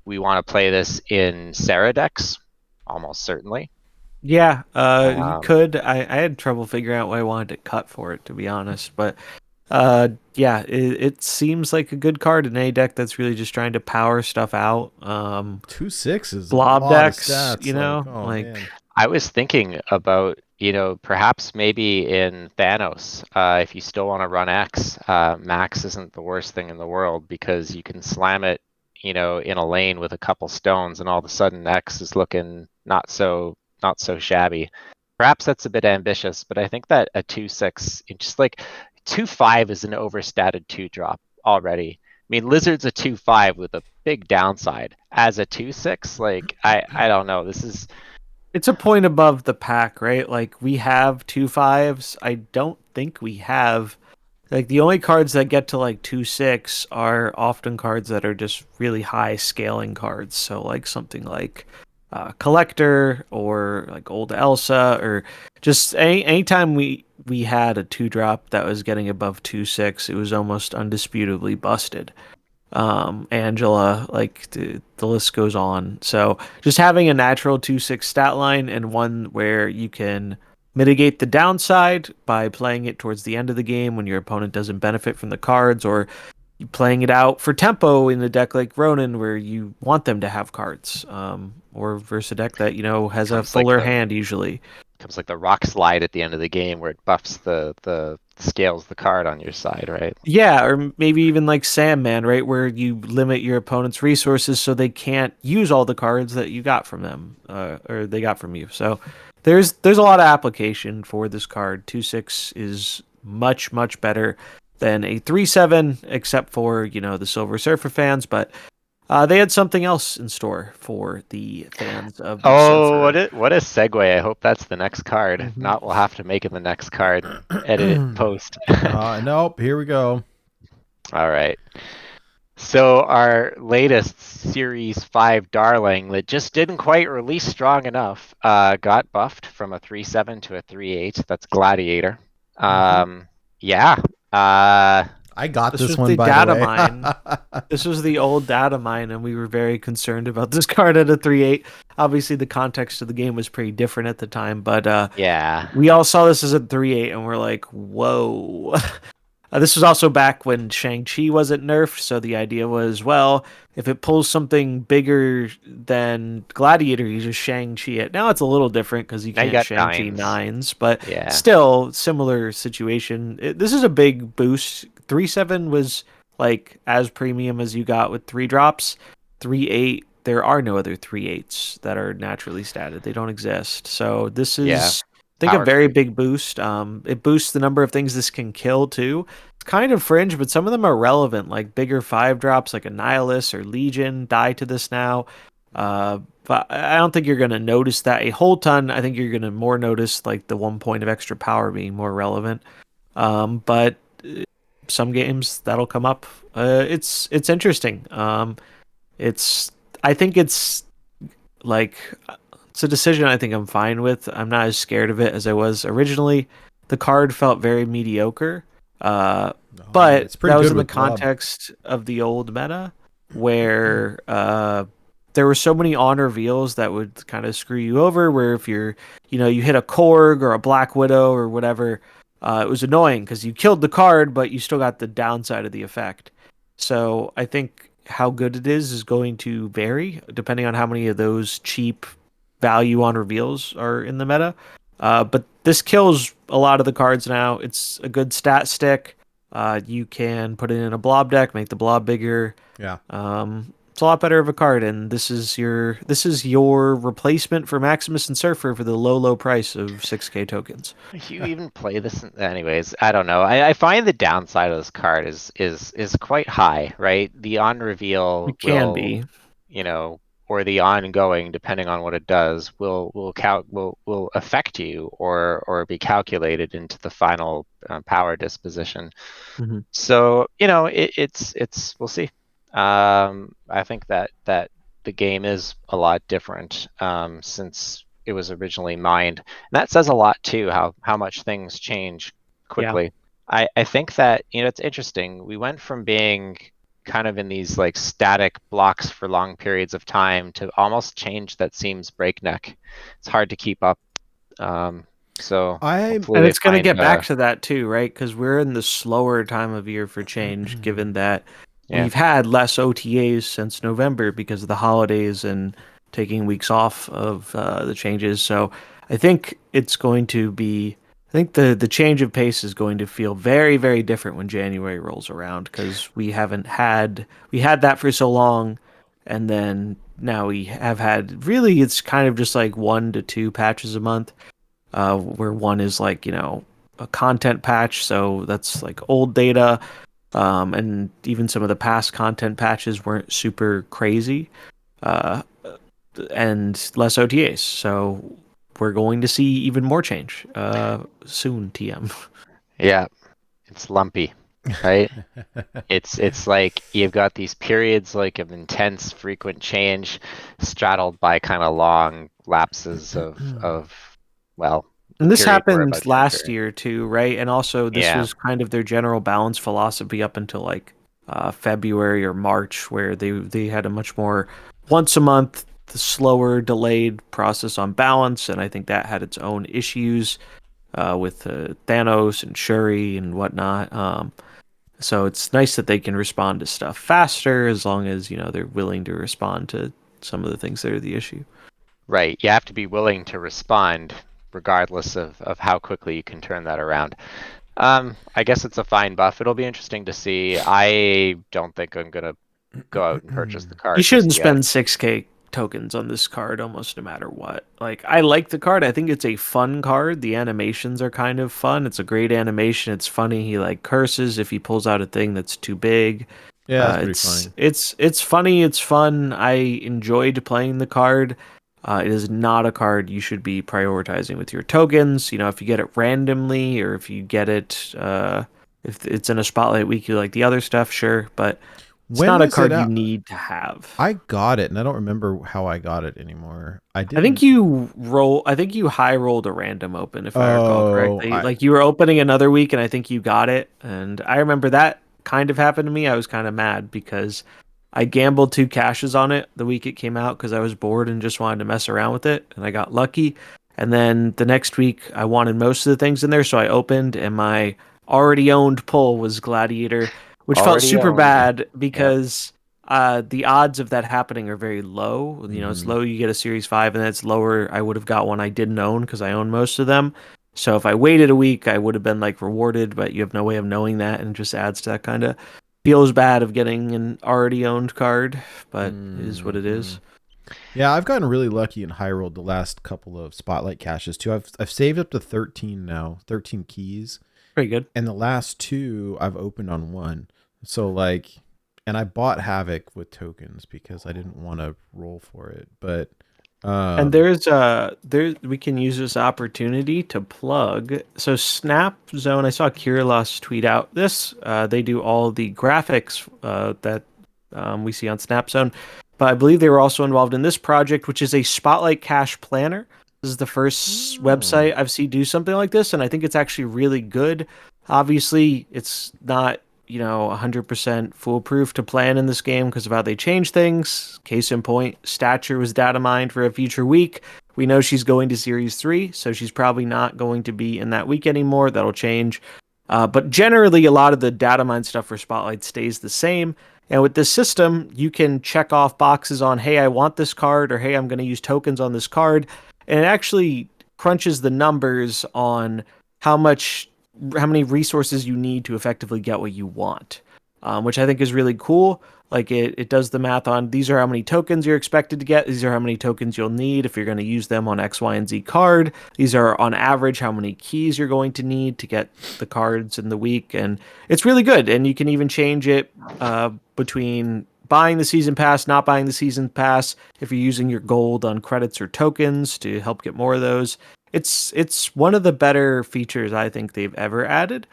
we want to play this in Sarah decks, almost certainly. Yeah, you Um, could. I had trouble figuring out what I wanted to cut for it, to be honest. But yeah, it seems like a good card in a deck that's really just trying to power stuff out. 2/6 is a Blob lot of decks, stats. you know, oh like man. I was thinking about, perhaps maybe in Thanos, if you still want to run X, Max isn't the worst thing in the world because you can slam it, in a lane with a couple stones, and all of a sudden X is looking not so shabby. Perhaps that's a bit ambitious, but I think that a 2/6, just like 2/5 is an overstated 2-drop already. I mean, Lizard's a 2/5 with a big downside. As a 2/6, like I don't know. This is it's a point above the pack, right? Like we have 2/5s. I don't think we have like the only cards that get to like 2/6 are often cards that are just really high scaling cards. So like something like Collector or like Old Elsa or just anytime we had a 2-drop that was getting above 2/6, it was almost undisputably busted. Angela, like the list goes on. So just having a natural 2/6 stat line and one where you can mitigate the downside by playing it towards the end of the game when your opponent doesn't benefit from the cards, or you playing it out for tempo in a deck like Ronan where you want them to have cards, or versus a deck that has a comes like fuller the hand usually. comes like the rock slide at the end of the game where it buffs the scales the card on your side, right? Yeah, or maybe even like Sandman, right, where you limit your opponent's resources so they can't use all the cards that you got from them, or they got from you. So there's a lot of application for this card. 2/6 is much better than a 3/7, except for the Silver Surfer fans. But they had something else in store for the fans of the Oh, Surfer. what a segue. I hope that's the next card. If Mhm. not, we'll have to make it the next card. Edit it in post. Nope. Here we go. All right. So our latest Series 5 darling that just didn't quite release strong enough got buffed from a 3/7 to a 3/8. That's Gladiator. Yeah. I got This this was one, the by data the way. mine. This was the old data mine, and we were very concerned about this card at a 3/8. Obviously, the context of the game was pretty different at the time, but Yeah. we all saw this as a 3/8, and we're like, whoa. This was also back when Shang-Chi wasn't nerfed, so the idea was, well, if it pulls something bigger than Gladiator, you just Shang-Chi it. Now it's a little different because you Now you can't got Shang-Chi nines. nines, but Yeah. still, similar situation. This is a big boost. 3/7 was like as premium as you got with 3-drops. 3/8, there are no other 3/8s that are naturally statted. They don't exist. So this Yeah. is, I think, a Power very creep. big boost. It boosts the number of things this can kill too. It's kind of fringe, but some of them are relevant, like bigger 5-drops, like Annihilus or Legion die to this now. But I don't think you're going to notice that a whole ton. I think you're going to more notice like the 1 point of extra power being more relevant. But some games that'll come up. It's interesting. I think it's like it's a decision I think I'm fine with. I'm not as scared of it as I was originally. The card felt very mediocre. But it's pretty that was good in the with Blob. context of the old meta where there were so many on reveals that would kind of screw you over, where if you hit a Korg or a Black Widow or whatever, it was annoying because you killed the card, but you still got the downside of the effect. So I think how good it is going to vary depending on how many of those cheap value on reveals are in the meta. But this kills a lot of the cards now. It's a good stat stick. You can put it in a blob deck, make the blob bigger. Yeah. It's a lot better of a card, and this is your replacement for Maximus and Surfer for the low price of 6K tokens. You even play this, anyways. I don't know. I find the downside of this card is quite high, right? The on reveal It can will, be. or the ongoing, depending on what it does, will affect you or be calculated into the final power disposition. Mhm. So it's we'll see. I think that the game is a lot different since it was originally mined, and that says a lot too. How much things change quickly. I think that it's interesting. We went from being kind of in these like static blocks for long periods of time to almost change that seems breakneck. It's hard to keep up. So hopefully And they it's going to find, get back to that too, right? Because we're in the slower time of year for change, given that Yeah. we've had less OTAs since November because of the holidays and taking weeks off of the changes. So I think it's going to be. I think the change of pace is going to feel very, very different when January rolls around because we had that for so long, and then now we have had really it's kind of just like 1 to 2 patches a month, where one is like a content patch, so that's like old data, and even some of the past content patches weren't super crazy, uh, and less OTAs. So we're going to see even more change soon. TM. Yeah, it's lumpy, right? It's like you've got these periods like of intense frequent change straddled by kind of long lapses of well, the And this period we're happened about to last enter. year too, right? And also this Yeah. was kind of their general balance philosophy up until like February or March, where they had a much more once a month, the slower, delayed process on balance, and I think that had its own issues with Thanos and Shuri and whatnot. So it's nice that they can respond to stuff faster as long as they're willing to respond to some of the things that are the issue. Right. You have to be willing to respond regardless of how quickly you can turn that around. I guess it's a fine buff. It'll be interesting to see. I don't think I'm gonna go out and purchase the card You shouldn't just yet. spend 6K tokens on this card almost no matter what. Like, I like the card. I think it's a fun card. The animations are kind of fun. It's a great animation. It's funny. He like curses if he pulls out a thing that's too big. Yeah, that's pretty funny. It's funny. It's fun. I enjoyed playing the card. It is not a card you should be prioritizing with your tokens. If you get it randomly or if you get it, if it's in a spotlight week, you like the other stuff, sure. But it's When not a was it card you out? need to have. I got it, and I don't remember how I got it anymore. I I think you high rolled a random open, if I recall Oh, correctly. Like you were opening another week, and I think you got it. And I remember that kind of happened to me. I was kind of mad because I gambled 2 caches on it the week it came out because I was bored and just wanted to mess around with it, and I got lucky. And then the next week, I wanted most of the things in there, so I opened, and my already owned pull was Gladiator, which felt Already super owned. bad Yep. because the odds of that happening are very low. It's low, you get a Series 5, and then it's lower. I would have got one I didn't own because I own most of them. So if I waited a week, I would have been like rewarded, but you have no way of knowing that, and it just adds to that kind of feels bad of getting an already owned card, but it is what it is. Yeah, I've gotten really lucky and high rolled the last couple of spotlight caches too. I've saved up to 13 now, 13 keys. Pretty good. And the last 2 I've opened on 1. So and I bought Havok with tokens because I didn't want to roll for it. But And there we can use this opportunity to plug. So Snap Zone, I saw Kirilos tweet out this. They do all the graphics that we see on Snap Zone, but I believe they were also involved in this project, which is a Spotlight Cash Planner. This is the first website I've seen do something like this, and I think it's actually really good. Obviously, it's not 100% foolproof to plan in this game because of how they change things. Case in point, Stature was data mined for a future week. We know she's going to Series 3, so she's probably not going to be in that week anymore. That'll change. But generally, a lot of the data mine stuff for Spotlight stays the same. And with this system, you can check off boxes on, hey, I want this card, or hey, I'm going to use tokens on this card. And it actually crunches the numbers on how many resources you need to effectively get what you want, which I think is really cool. Like it does the math on these are how many tokens you're expected to get. These are how many tokens you'll need if you're going to use them on X, Y, and Z card. These are on average how many keys you're going to need to get the cards in the week. And it's really good. And you can even change it between buying the season pass, not buying the season pass, if you're using your gold on credits or tokens to help get more of those. It's one of the better features I think they've ever added.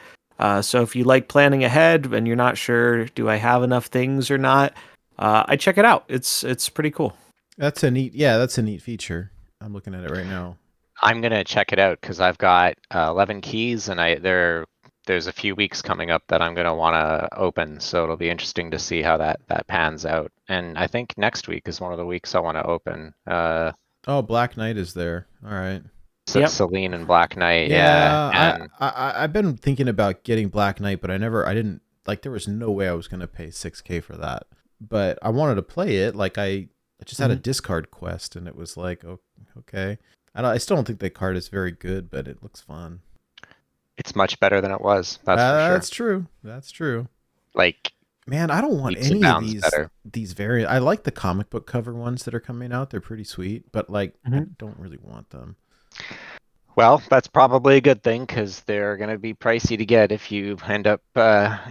So if you like planning ahead and you're not sure, do I have enough things or not? I check it out. It's pretty cool. That's a neat feature. I'm looking at it right now. I'm gonna check it out because I've got 11 keys, and there's a few weeks coming up that I'm gonna want to open. So it'll be interesting to see how that pans out. And I think next week is one of the weeks I want to open. Oh, Black Knight is there. All right. So Yep. Celine and Black Knight, Yeah, and I've been thinking about getting Black Knight, but I didn't like. There was no way I was gonna pay $6K for that. But I wanted to play it. Like I just had a discard quest, and it was like, oh, okay. I still don't think the card is very good, but it looks fun. it's much better than it was. That's for sure. That's true. That's true. Like, Man, I don't want leaps and any of bounds better. these variants. I like the comic book cover ones that are coming out. They're pretty sweet, but like I don't really want them. Well, that's probably a good thing because they're going to be pricey to get if you end up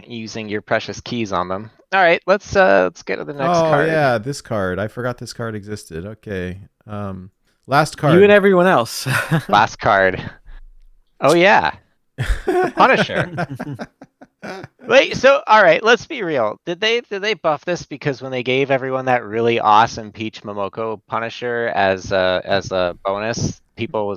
using your precious keys on them. All right, let's get to the next card. Oh yeah, this card. I forgot this card existed. Okay. Last card. You and everyone else. Last card. Oh yeah, the Punisher. Wait, so all right, let's be real. Did they buff this because when they gave everyone that really awesome Peach Momoko Punisher as a bonus, people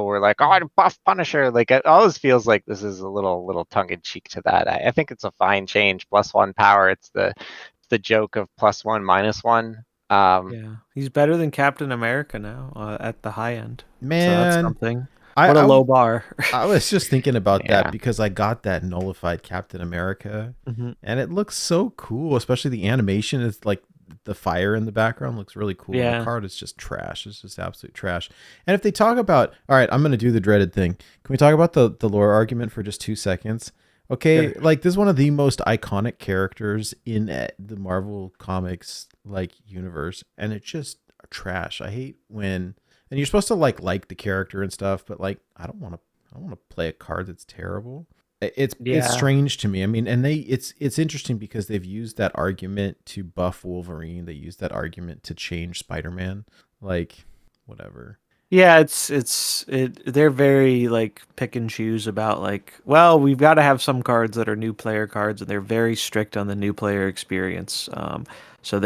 were like, oh, I'd buff Punisher. Like it always feels like this is a little tongue in cheek to that. I think it's a fine change. +1 power. It's the joke of +1 -1. Yeah, he's better than Captain America now at the high end. Man, so that's something. What a low bar. I was just thinking about Yeah. that because I got that nullified Captain America, Mhm. and it looks so cool. Especially the animation is like the fire in the background looks really cool. Yeah. The card is just trash. It's just absolute trash. And if they talk about, all right, I'm going to do the dreaded thing. Can we talk about the lore argument for just 2 seconds? Okay, like this is one of the most iconic characters in the Marvel Comics like universe, and it's just trash. I hate when, and you're supposed to like the character and stuff, but like I don't want to play a card that's terrible. It's strange to me. I mean, and it's interesting because they've used that argument to buff Wolverine. They used that argument to change Spider-Man. Like, whatever. Yeah, they're very like pick and choose about like, well, we've got to have some cards that are new player cards, and they're very strict on the new player experience. So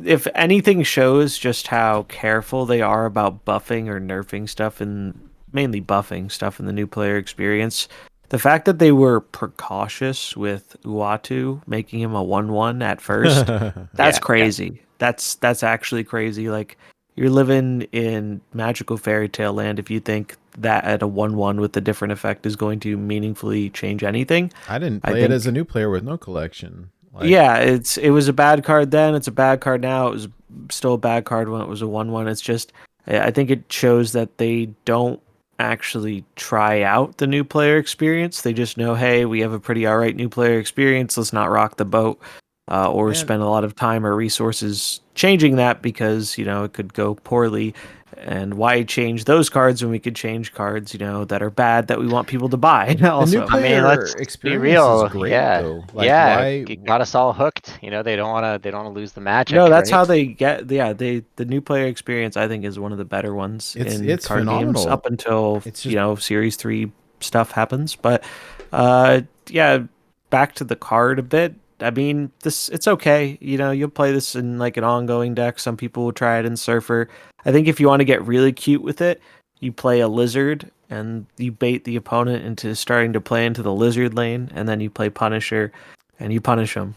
if anything shows just how careful they are about buffing or nerfing stuff, and mainly buffing stuff in the new player experience. The fact that they were precautious with Uatu, making him a 1/1 at first, that's crazy. That's actually crazy. Like, you're living in magical fairy tale land if you think that at a 1/1 with a different effect is going to meaningfully change anything. I didn't play it as a new player with no collection. Like, yeah, it was a bad card then. It's a bad card now. It was still a bad card when it was a 1/1. It's just, I think it shows that they don't actually try out the new player experience. They just know, hey, we have a pretty alright new player experience. Let's not rock the boat or spend a lot of time or resources changing that because, it could go poorly. And why change those cards when we could change cards, that are bad that we want people to buy? Also, I mean, let's be experience real. is Great yeah. though. Like, Yeah, why? it got us all hooked. They don't want to lose the magic. no, that's right? how they get. Yeah, the new player experience I think is one of the better ones in It's card phenomenal. games up until It's just Series 3 stuff happens. But yeah, back to the card a bit. I mean, it's okay. You'll play this in like an ongoing deck. Some people will try it in Surfer. I think if you want to get really cute with it, you play a lizard and you bait the opponent into starting to play into the lizard lane, and then you play Punisher and you punish them.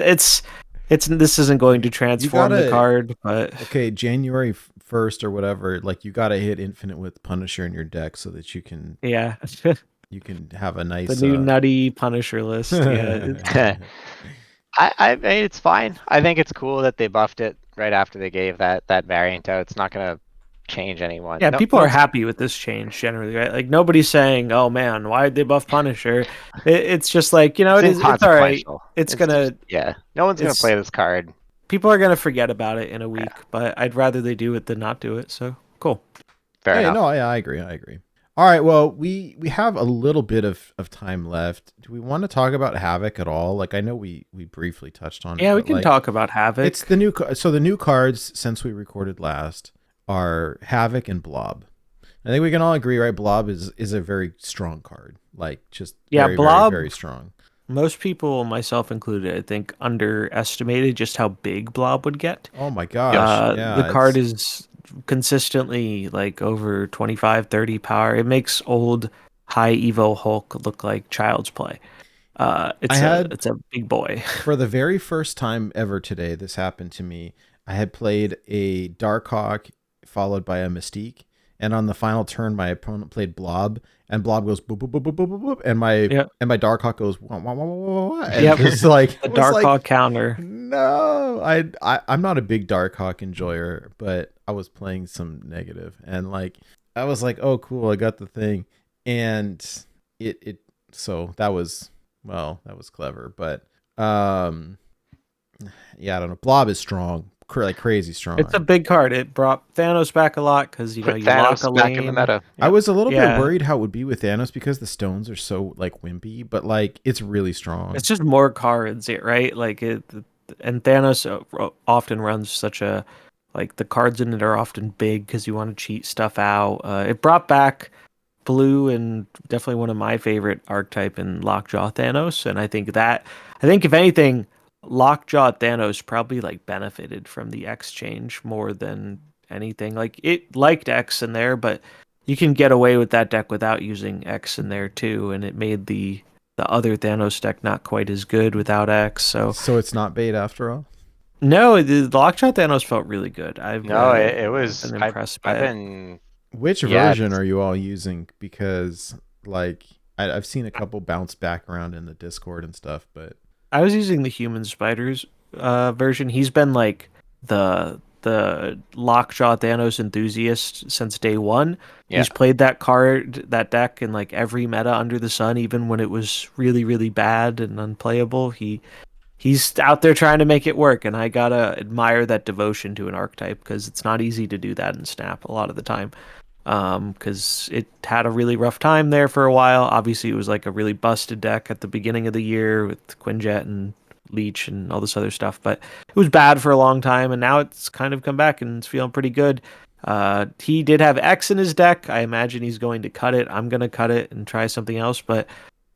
It's this isn't going to transform the card, but okay, January 1st or whatever, like you gotta hit Infinite with Punisher in your deck so that you can you can have a nice the new nutty Punisher list. Yeah. I mean, it's fine. I think it's cool that they buffed it right after they gave that variant out. It's not gonna change anyone. Yeah, people are happy with this change generally, right? Like nobody's saying, "Oh man, why did they buff Punisher?" It's just like it's all right. It's gonna no one's gonna play this card. People are gonna forget about it in a week, but I'd rather they do it than not do it. So cool. Fair enough. No, yeah, I agree. All right, well, we have a little bit of time left. Do we want to talk about Havok at all? Like, I know we briefly touched on it. Yeah, we can talk about Havok. It's the new cards since we recorded last are Havok and Blob. I think we can all agree, right? Blob is a very strong card. Like, just very, Blob, very, very strong. Most people, myself included, I think underestimated just how big Blob would get. Oh my gosh. The card is consistently like over 25-30 power. It makes old high evo Hulk look like child's play. It's a big boy. For the very first time ever today, this happened to me. I had played a Darkhawk followed by a Mystique, and on the final turn my opponent played Blob, and Blob goes boop boop boop boop boop boop, and my Darkhawk goes wah, wah, wah, wah, wah, and it's like the Darkhawk counter. No, I'm not a big Darkhawk enjoyer, but I was playing some negative, and like I was like, oh cool, I got the thing, and it so that was clever, but yeah, I don't know. Blob is strong, like crazy strong. It's a big card. It brought Thanos back a lot because you lock a lane. In the meta. I was a little bit worried how it would be with Thanos because the stones are so like wimpy, but like it's really strong. It's just more cards, right? Like and Thanos often runs such a like the cards in it are often big because you want to cheat stuff out. It brought back blue and definitely one of my favorite archetype in Lockjaw Thanos, and I think if anything, Lockjaw Thanos probably like benefited from the X change more than anything. Like it liked X in there, but you can get away with that deck without using X in there too, and it made the other Thanos deck not quite as good without X. So it's not bait after all. No, the Lockjaw Thanos felt really good. It was. Been impressed by it. Which version are you all using? Because like I've seen a couple bounce back around in the Discord and stuff, but I was using the Human Spiders version. He's been like the Lockjaw Thanos enthusiast since day one. Yeah. He's played that deck in like every meta under the sun, even when it was really, really bad and unplayable. He's out there trying to make it work, and I gotta admire that devotion to an archetype because it's not easy to do that in Snap a lot of the time. Because it had a really rough time there for a while. Obviously, it was like a really busted deck at the beginning of the year with Quinjet and Leech and all this other stuff, but it was bad for a long time, and now it's kind of come back and it's feeling pretty good. He did have X in his deck. I imagine he's going to cut it. I'm going to cut it and try something else, but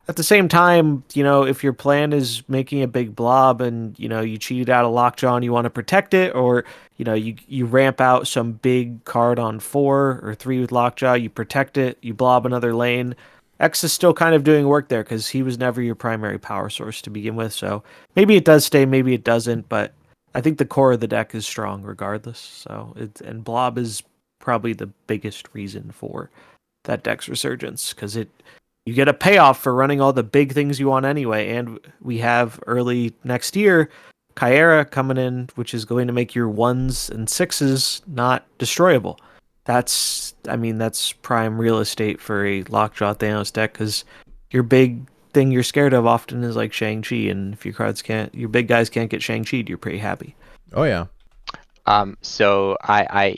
at the same time, if your plan is making a big blob and, you cheated out a Lockjaw and you want to protect it, or, you ramp out some big card on 4 or 3 with Lockjaw, you protect it, you blob another lane. X is still kind of doing work there because he was never your primary power source to begin with. So maybe it does stay, maybe it doesn't, but I think the core of the deck is strong regardless. So and Blob is probably the biggest reason for that deck's resurgence because you get a payoff for running all the big things you want anyway. And we have early next year, Kyera coming in, which is going to make your 1s and 6s not destroyable. That's prime real estate for a Lockjaw Thanos deck because your big thing you're scared of often is like Shang-Chi. And if your big guys can't get Shang-Chi'd, you're pretty happy. Oh, yeah. So I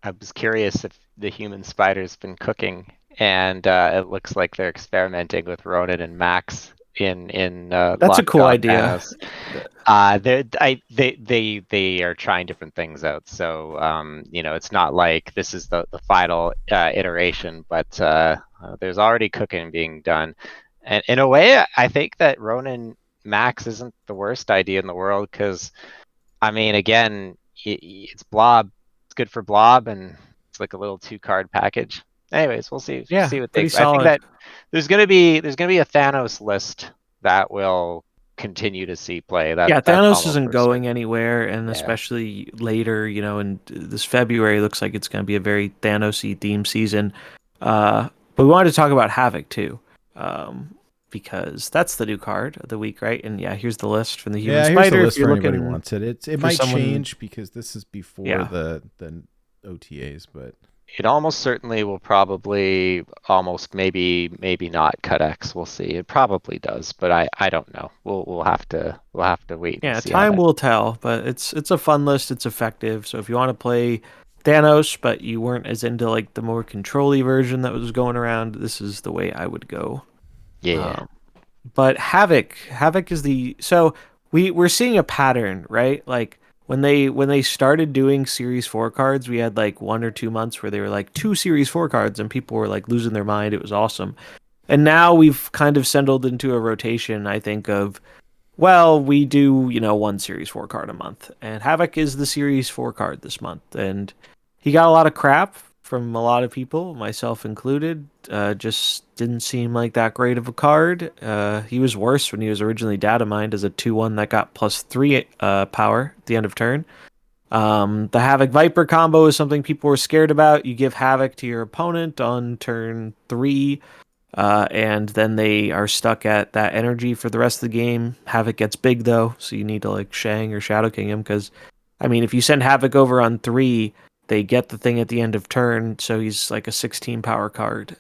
was curious if the human spider's been cooking, and it looks like they're experimenting with Ronan and Max in That's a Locked cool On idea. Thanos. They are trying different things out. So it's not like this is the final iteration, but there's already cooking being done. And in a way, I think that Ronan Max isn't the worst idea in the world because, I mean, again, it's Blob. It's good for Blob, and it's like a little 2-card package. Anyways, we'll see Yeah, what pretty they. I think solid. that there's gonna be a Thanos list that will continue to see play. Yeah, That's Thanos almost isn't for going certain. anywhere, and Yeah. especially later, in this February, looks like it's going to be a very Thanos-y theme season. But we wanted to talk about Havok too, because that's the new card of the week, right? And yeah, here's the list from the Human Yeah, here's the Spider. If list you're for anybody who looking wants it. It for might someone, change because this is before yeah, the OTAs, but It almost certainly will probably almost maybe not cut X. We'll see. It probably does, but I don't know. We'll have to wait and yeah, see how time that. will tell. But it's a fun list. It's effective. So if you want to play Thanos, but you weren't as into like the more control-y version that was going around, this is the way I would go. Yeah. Um, but Havok is the so we're seeing a pattern, right? Like when they started doing Series 4 cards, we had like 1 or 2 months where they were like 2 Series 4 cards and people were like losing their mind. It was awesome. And now we've kind of settled into a rotation, I think, of well, we do, 1 Series 4 card a month. And Havok is the Series 4 card this month. And he got a lot of crap from a lot of people, myself included. Just didn't seem like that great of a card. He was worse when he was originally data mined as a 2/1 that got +3 power at the end of turn. The Havok Viper combo is something people were scared about. You give Havok to your opponent on turn 3, and then they are stuck at that energy for the rest of the game. Havok gets big though, so you need to like Shang or Shadow King him because, I mean, if you send Havok over on 3, they get the thing at the end of turn, so he's like a 16 power card.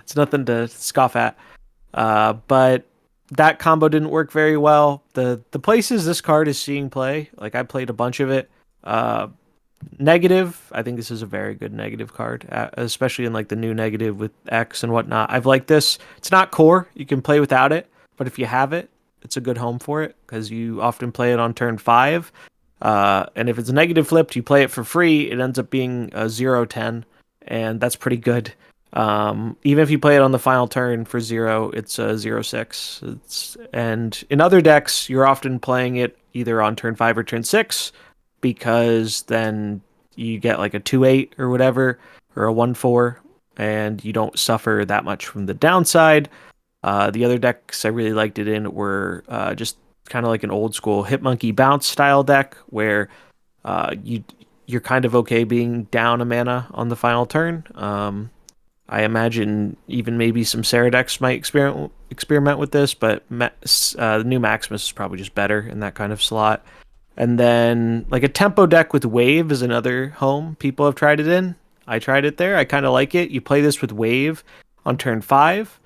It's nothing to scoff at. But that combo didn't work very well. The places this card is seeing play, like I played a bunch of it. Uh, Negative, I think this is a very good negative card, especially in like the new negative with X and whatnot. I've liked this. It's not core. You can play without it, but if you have it, it's a good home for it because you often play it on turn 5. And if it's a negative flipped, you play it for free. It ends up being a 0/10, and that's pretty good. Even if you play it on the final turn for 0, it's a 0/6. And in other decks, you're often playing it either on turn 5 or turn 6 because then you get like a 2/8 or whatever, or a 1/4, and you don't suffer that much from the downside. The other decks I really liked it in were just kind of like an old school Hitmonkey bounce style deck where you're kind of okay being down a mana on the final turn. I imagine even maybe some Sarah decks might experiment with this, but the new Maximus is probably just better in that kind of slot. And then like a tempo deck with Wave is another home people have tried it in. I tried it there. I kind of like it. You play this with Wave on turn 5.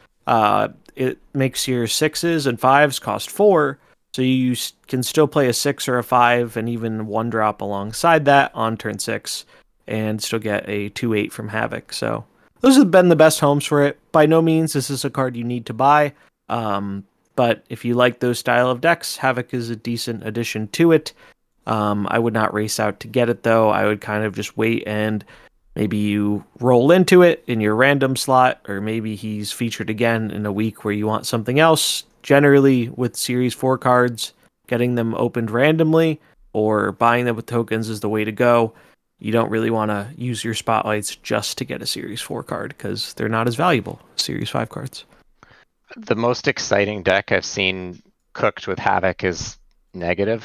It makes your 6s and 5s cost 4, so you can still play a 6 or a 5 and even 1-drop alongside that on turn 6 and still get a 2/8 from Havok. So those have been the best homes for it. By no means this is a card you need to buy. But if you like those style of decks, Havok is a decent addition to it. I would not race out to get it though. I would kind of just wait and maybe you roll into it in your random slot, or maybe he's featured again in a week where you want something else. Generally, with Series 4 cards, getting them opened randomly or buying them with tokens is the way to go. You don't really want to use your spotlights just to get a Series 4 card because they're not as valuable as Series 5 cards. The most exciting deck I've seen cooked with Havok is negative.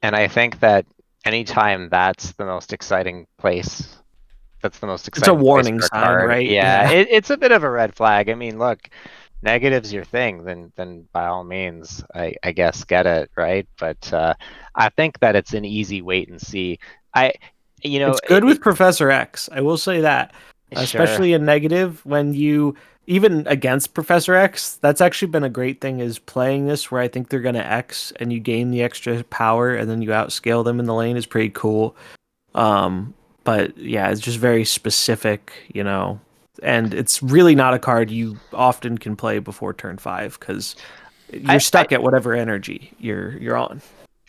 And I think that anytime that's the most exciting place, that's the most It's a exciting place warning for a sign, card. right? Yeah, Yeah. it's a bit of a red flag. I mean, look, negative's your thing, then by all means, I guess get it, right? But I think that it's an easy wait and see. I, It's good with Professor X. I will say that, sure. especially in negative when you even against Professor X, that's actually been a great thing, is playing this where I think they're going to X and you gain the extra power and then you outscale them in the lane is pretty cool. But yeah, it's just very specific, you know, and it's really not a card you often can play before turn 5 because you're stuck at whatever energy you're on.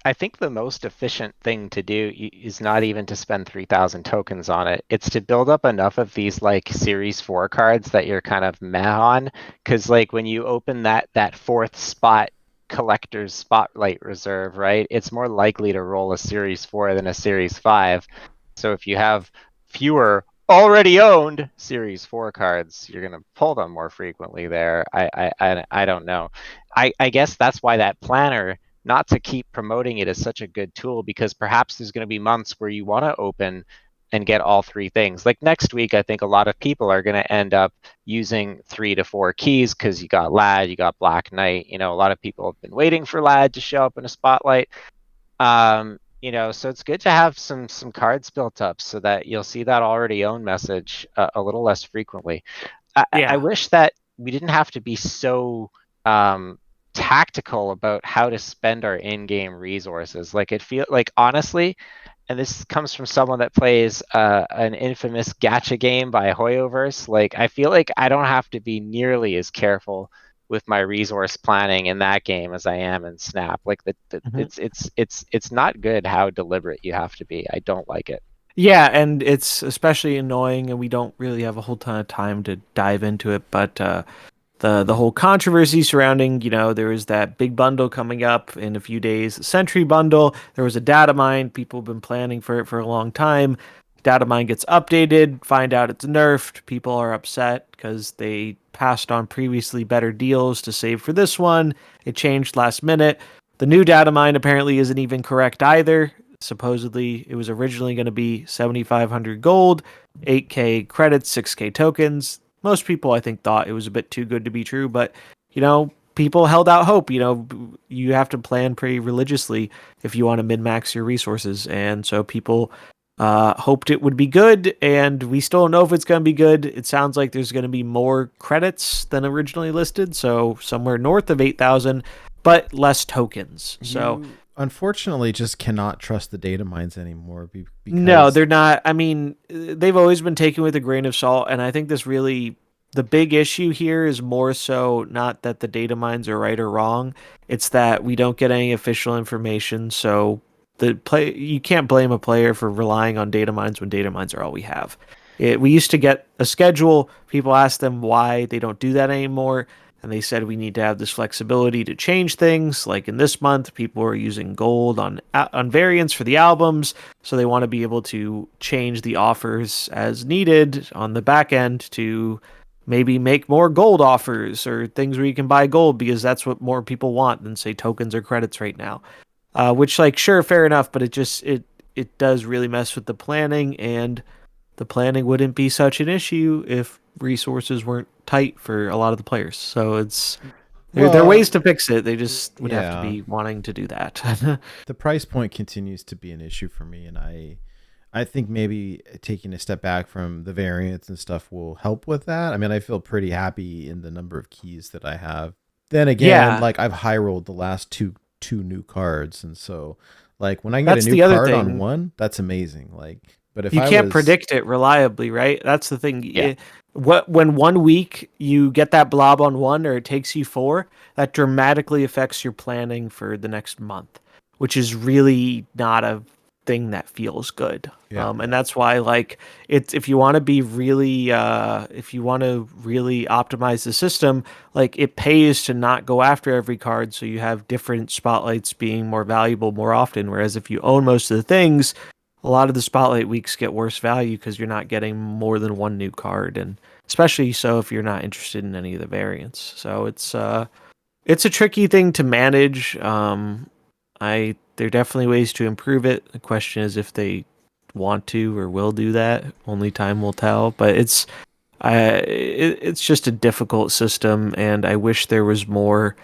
I think the most efficient thing to do is not even to spend 3,000 tokens on it. It's to build up enough of these like Series 4 cards that you're kind of meh on. Because like when you open that fourth spot collector's spotlight reserve, right? It's more likely to roll a Series 4 than a Series 5. So if you have fewer already owned Series 4 cards, you're going to pull them more frequently there. I don't know. I guess that's why that planner, not to keep promoting it, is such a good tool, because perhaps there's going to be months where you want to open and get all 3 things. Like next week, I think a lot of people are going to end up using 3 to 4 keys because you got Lad, you got Black Knight. You know, a lot of people have been waiting for Lad to show up in a spotlight. You know, so it's good to have some cards built up so that you'll see that already owned message a little less frequently. I wish that we didn't have to be so tactical about how to spend our in-game resources. Like it feel like, honestly, and this comes from someone that plays an infamous gacha game by Hoyoverse, like I feel like I don't have to be nearly as careful with my resource planning in that game as I am in Snap. Like it's not good how deliberate you have to be. I don't like it. Yeah, and it's especially annoying, and we don't really have a whole ton of time to dive into it, but the whole controversy surrounding, you know, there was that big bundle coming up in a few days, the Sentry bundle. There was a data mine. People have been planning for it for a long time. Data mine gets updated, find out it's nerfed. People are upset because they passed on previously better deals to save for this one. It changed last minute. The new data mine apparently isn't even correct either. Supposedly, it was originally going to be 7,500 gold, 8k credits, 6k tokens. Most people, I think, thought it was a bit too good to be true, but, you know, people held out hope. You know, you have to plan pretty religiously if you want to min-max your resources, and so people hoped it would be good, and we still don't know if it's going to be good. It sounds like there's going to be more credits than originally listed, so somewhere north of 8,000, but less tokens. So unfortunately just cannot trust the data mines anymore because no, they're not. I mean, they've always been taken with a grain of salt, and I think this really, the big issue here is more so not that the data mines are right or wrong, it's that we don't get any official information. So you can't blame a player for relying on data mines when data mines are all we have. We used to get a schedule. People asked them why they don't do that anymore, and they said we need to have this flexibility to change things. Like in this month, people are using gold on variants for the albums, so they want to be able to change the offers as needed on the back end to maybe make more gold offers or things where you can buy gold, because that's what more people want than, say, tokens or credits right now. Which, like, sure, fair enough, but it does really mess with the planning, and the planning wouldn't be such an issue if resources weren't tight for a lot of the players. So there are ways to fix it. They just would have to be wanting to do that. The price point continues to be an issue for me, and I think maybe taking a step back from the variants and stuff will help with that. I mean, I feel pretty happy in the number of keys that I have. Then again, like I've high rolled the last two new cards, and so like when I get a new card on one, that's amazing. Like, but if you can't predict it reliably, right? That's the thing. Yeah. When 1 week you get that blob on one, or it takes you 4, that dramatically affects your planning for the next month, which is really not a thing that feels good. And that's why, like, if you want to be really if you want to really optimize the system, like, it pays to not go after every card, so you have different spotlights being more valuable more often. Whereas if you own most of the things, a lot of the spotlight weeks get worse value because you're not getting more than one new card, and especially so if you're not interested in any of the variants. So it's a tricky thing to manage. There are definitely ways to improve it. The question is if they want to or will do that. Only time will tell. But it's just a difficult system, and I wish there was more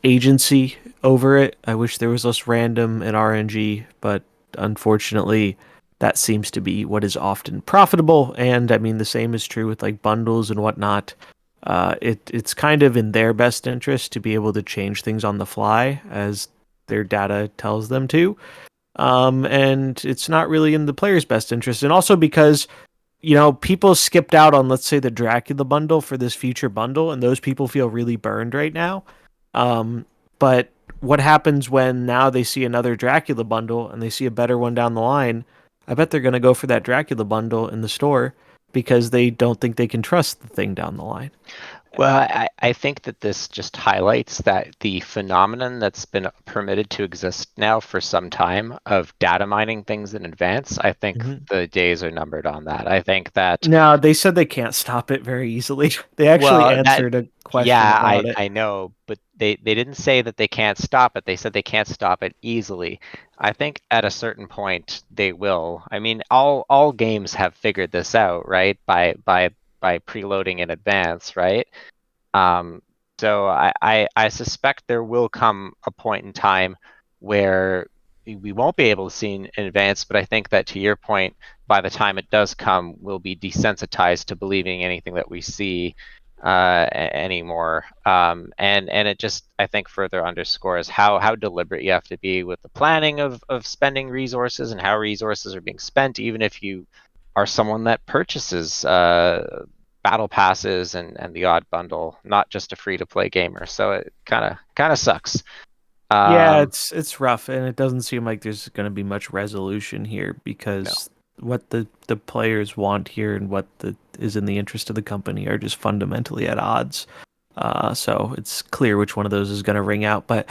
agency over it. I wish there was less random and RNG, but unfortunately, that seems to be what is often profitable. And I mean, the same is true with like bundles and whatnot. It's kind of in their best interest to be able to change things on the fly as their data tells them to. And it's not really in the player's best interest. And also because, people skipped out on, let's say, the Dracula bundle for this future bundle, and those people feel really burned right now. But what happens when now they see another Dracula bundle and they see a better one down the line? I bet they're going to go for that Dracula bundle in the store because they don't think they can trust the thing down the line. Well, I think that this just highlights that the phenomenon that's been permitted to exist now for some time of data mining things in advance, I think the days are numbered on that. I think that... No, they said they can't stop it very easily. They actually answered a question about it. I know, but they didn't say that they can't stop it. They said they can't stop it easily. I think at a certain point they will. I mean, all games have figured this out, right? By preloading in advance, right? So I suspect there will come a point in time where we won't be able to see in advance, but I think that, to your point, by the time it does come, we'll be desensitized to believing anything that we see anymore. And it just, I think, further underscores how deliberate you have to be with the planning of spending resources and how resources are being spent, even if you are someone that purchases battle passes and the odd bundle, not just a free-to-play gamer. So it kind of sucks. Yeah, it's rough, and it doesn't seem like there's going to be much resolution here because what the players want here and what is in the interest of the company are just fundamentally at odds. So it's clear which one of those is going to ring out, but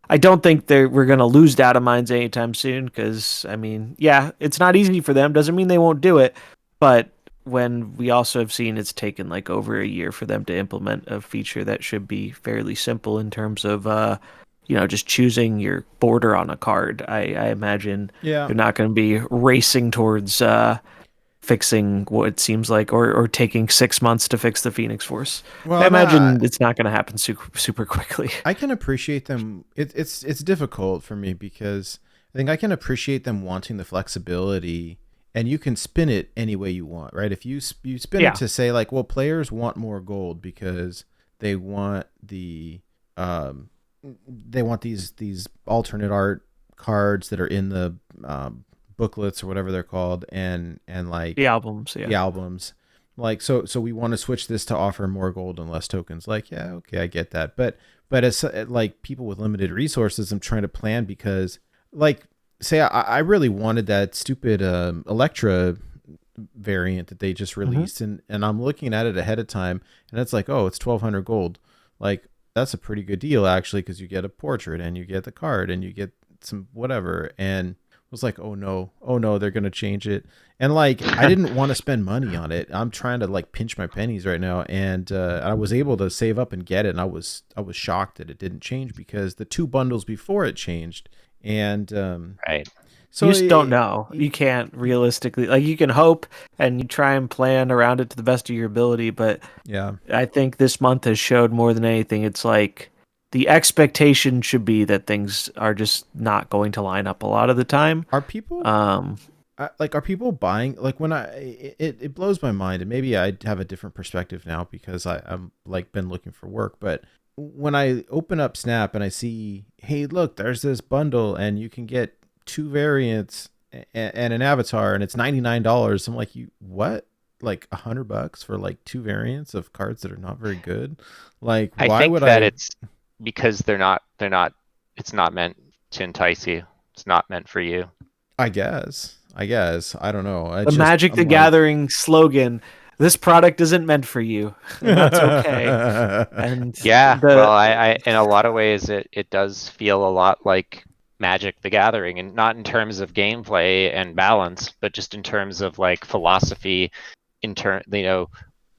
I don't think we're going to lose data mines anytime soon because, I mean, yeah, it's not easy for them. Doesn't mean they won't do it, but when we also have seen it's taken like over a year for them to implement a feature that should be fairly simple in terms of just choosing your border on a card. I imagine they're not going to be racing towards fixing what it seems like, or taking 6 months to fix the Phoenix Force. Well, I imagine it's not going to happen super quickly. I can appreciate them. It's difficult for me because I think I can appreciate them wanting the flexibility, and you can spin it any way you want, right? If you spin it to say like, well, players want more gold because they want these alternate art cards that are in the booklets or whatever they're called, and like the albums, the albums. Like so we want to switch this to offer more gold and less tokens. Like, yeah, okay, I get that. But as like people with limited resources, I'm trying to plan because, like, say I really wanted that stupid Electra variant that they just released, and I'm looking at it ahead of time, and it's like, oh, it's 1,200 gold. Like, that's a pretty good deal actually, because you get a portrait and you get the card and you get some whatever. And was like, oh no, they're gonna change it. And like, I didn't want to spend money on it. I'm trying to like pinch my pennies right now, and I was able to save up and get it. And I was shocked that it didn't change because the 2 bundles before it changed. And right. So you just don't know. You can't realistically, like, you can hope and you try and plan around it to the best of your ability, but yeah, I think this month has showed more than anything. It's like the expectation should be that things are just not going to line up a lot of the time. Are people are people buying? Like, when it blows my mind, and maybe I have a different perspective now because I'm like been looking for work, but when I open up Snap and I see, hey, look, there's this bundle and you can get 2 variants and an avatar and it's $99. I'm like, you what? Like $100 for like 2 variants of cards that are not very good? Like, I why think would that I? it's because they're not. It's not meant to entice you. It's not meant for you. I guess. I don't know. The Magic the Gathering slogan: "This product isn't meant for you," and that's okay. And yeah, well, I in a lot of ways it does feel a lot like Magic the Gathering, and not in terms of gameplay and balance, but just in terms of like philosophy,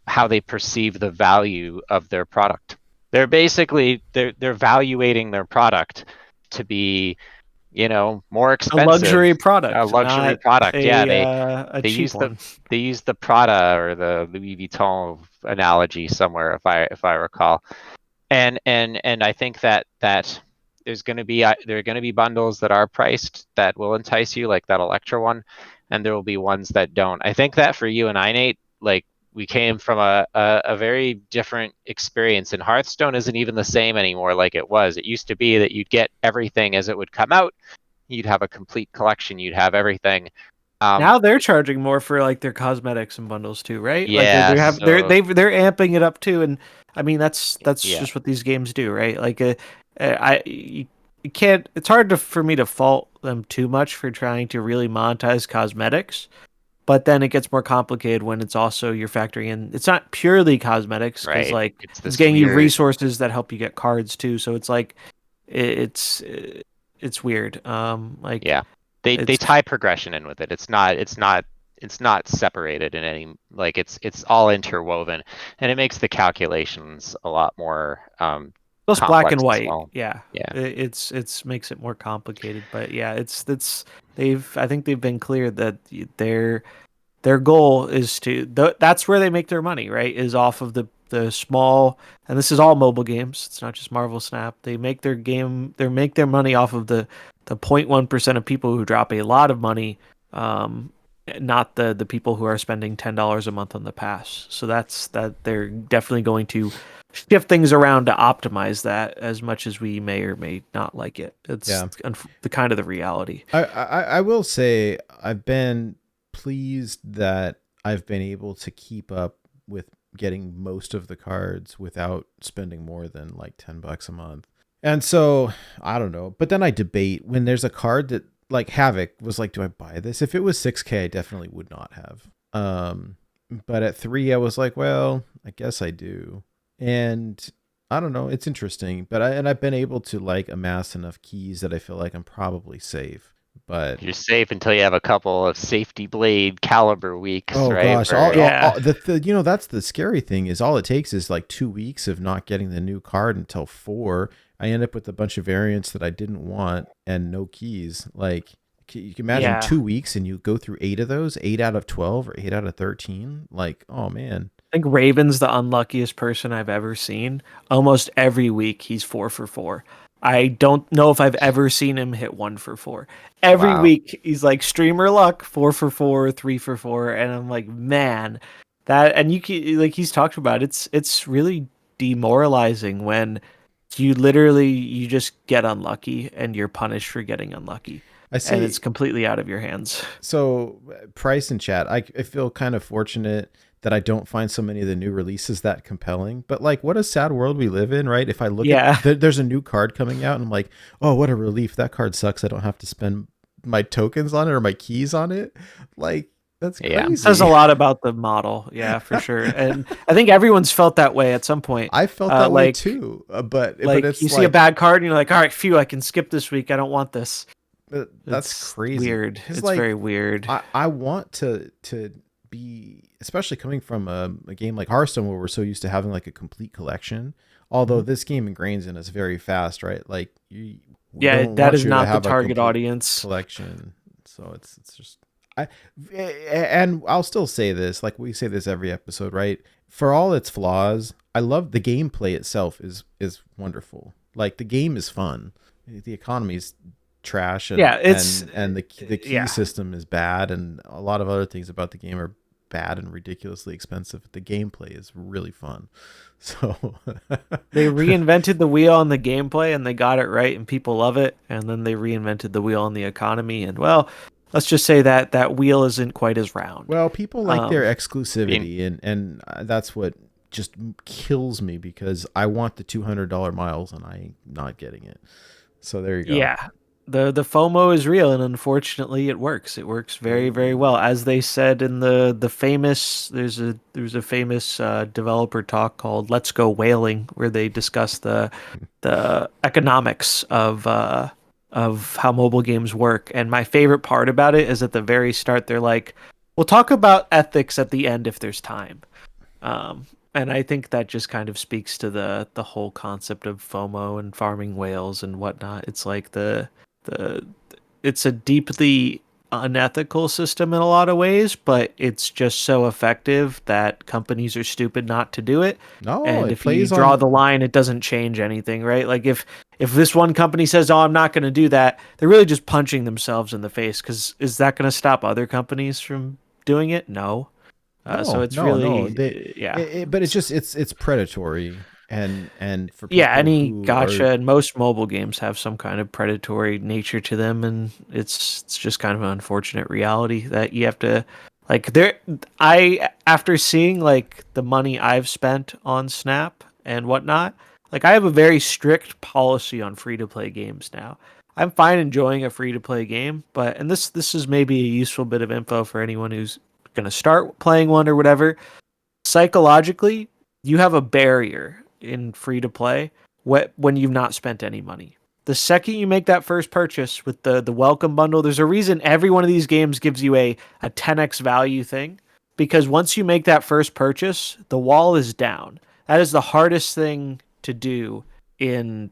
how they perceive the value of their product. They're basically they're valuating their product to be, more expensive. A luxury product. A luxury product. They use one. They use the Prada or the Louis Vuitton analogy somewhere, if I recall. And I think that there are going to be bundles that are priced that will entice you, like that Electra one. and there will be ones that don't. I think that for you and I, Nate, like we came from a very different experience, and Hearthstone isn't even the same anymore like it was. It used to be that you'd get everything as it would come out. You'd have a complete collection. You'd have everything. Now they're charging more for like their cosmetics and bundles too, right? Like Yeah, they're amping it up too, and I mean that's Yeah. just what these games do, right? Like you can't. It's hard for me to fault them too much for trying to really monetize cosmetics, but then it gets more complicated when it's also you're factoring in. It's not purely cosmetics because Right. like It's it's this getting you weird- resources that help you get cards too. So it's like it's weird. Like Yeah. They it's tie progression in with it. It's not separated in any, like it's all interwoven, and it makes the calculations a lot more Plus black and complex as white. well. Yeah. Yeah. It's makes it more complicated, but yeah, it's I think they've been clear that their goal is to that's where they make their money, right? Is off of the small, and this is all mobile games. It's not just Marvel Snap. They make their money off of the 0.1% of people who drop a lot of money, not the people who are spending $10 a month on the pass. So that they're definitely going to shift things around to optimize that as much as we may or may not like it. It's the kind of the reality. I will say I've been pleased that I've been able to keep up with getting most of the cards without spending more than like $10 a month. And so I don't know, but then I debate when there's a card that like Havok was like, do I buy this? If it was 6K, I definitely would not have. But at 3, I was like, well, I guess I do. And I don't know, it's interesting, but I've been able to like amass enough keys that I feel like I'm probably safe. But You're safe until you have a couple of safety blade caliber weeks, right? Gosh, Where- that's the scary thing is all it takes is like 2 weeks of not getting the new card until 4. I end up with a bunch of variants that I didn't want and no keys. Like you can imagine 2 weeks and you go through 8 of those, 8 out of 12 or 8 out of 13. Like, oh man. I think Raven's the unluckiest person I've ever seen. Almost every week he's 4 for 4. I don't know if I've ever seen him hit 1 for 4. Every week he's like streamer luck, 4 for 4, 3 for 4, and I'm like, man, that, and you can, like he's talked about, it's really demoralizing when you just get unlucky and you're punished for getting unlucky. And it's completely out of your hands. So Price in chat, I feel kind of fortunate that I don't find so many of the new releases that compelling, but like what a sad world we live in, right? If I look at there's a new card coming out and I'm like, oh, what a relief. That card sucks. I don't have to spend my tokens on it or my keys on it. Like that's crazy. It says a lot about the model. Yeah, for sure. And I think everyone's felt that way at some point. I felt that way too, but it's you see a bad card and you're like, all right, phew, I can skip this week. I don't want this. That's crazy. Weird. It's like, very weird. I want to be, especially coming from a game like Hearthstone where we're so used to having like a complete collection. Although this game ingrains in us very fast, right? Like that is not the target audience collection. So it's just and I'll still say this, like we say this every episode, right? For all its flaws, I love the gameplay itself is wonderful. Like the game is fun. The economy is trash and the key system is bad and a lot of other things about the game are bad and ridiculously expensive. The gameplay is really fun. So they reinvented the wheel on the gameplay and they got it right and people love it, and then they reinvented the wheel on the economy, and well, let's just say that wheel isn't quite as round. Well, people like their exclusivity and that's what just kills me because I want the $200 miles and I'm not getting it. So there you go. Yeah. The FOMO is real, and unfortunately it works. It works very, very well. As they said in the famous, there's a famous developer talk called Let's Go Whaling, where they discuss the economics of how mobile games work. And my favorite part about it is at the very start, they're like, we'll talk about ethics at the end if there's time. And I think that just kind of speaks to the whole concept of FOMO and farming whales and whatnot. It's like it's a deeply unethical system in a lot of ways, but it's just so effective that companies are stupid not to do it. No, And it if you plays draw on the line, it doesn't change anything, right? Like if this one company says, "Oh, I'm not going to do that," they're really just punching themselves in the face. Because is that going to stop other companies from doing it? No. So it's no. really, yeah. But it's just it's predatory, and for Yeah, people any who gotcha, are and most mobile games have some kind of predatory nature to them, and it's just kind of an unfortunate reality that you have to like there. I after seeing like the money I've spent on Snap and whatnot, like I have a very strict policy on free to play games now. I'm fine enjoying a free to play game, but and this is maybe a useful bit of info for anyone who's going to start playing one or whatever. Psychologically, you have a barrier in free to play when you've not spent any money. The second you make that first purchase with the welcome bundle, there's a reason every one of these games gives you a 10x value thing, because once you make that first purchase, the wall is down. That is the hardest thing to do in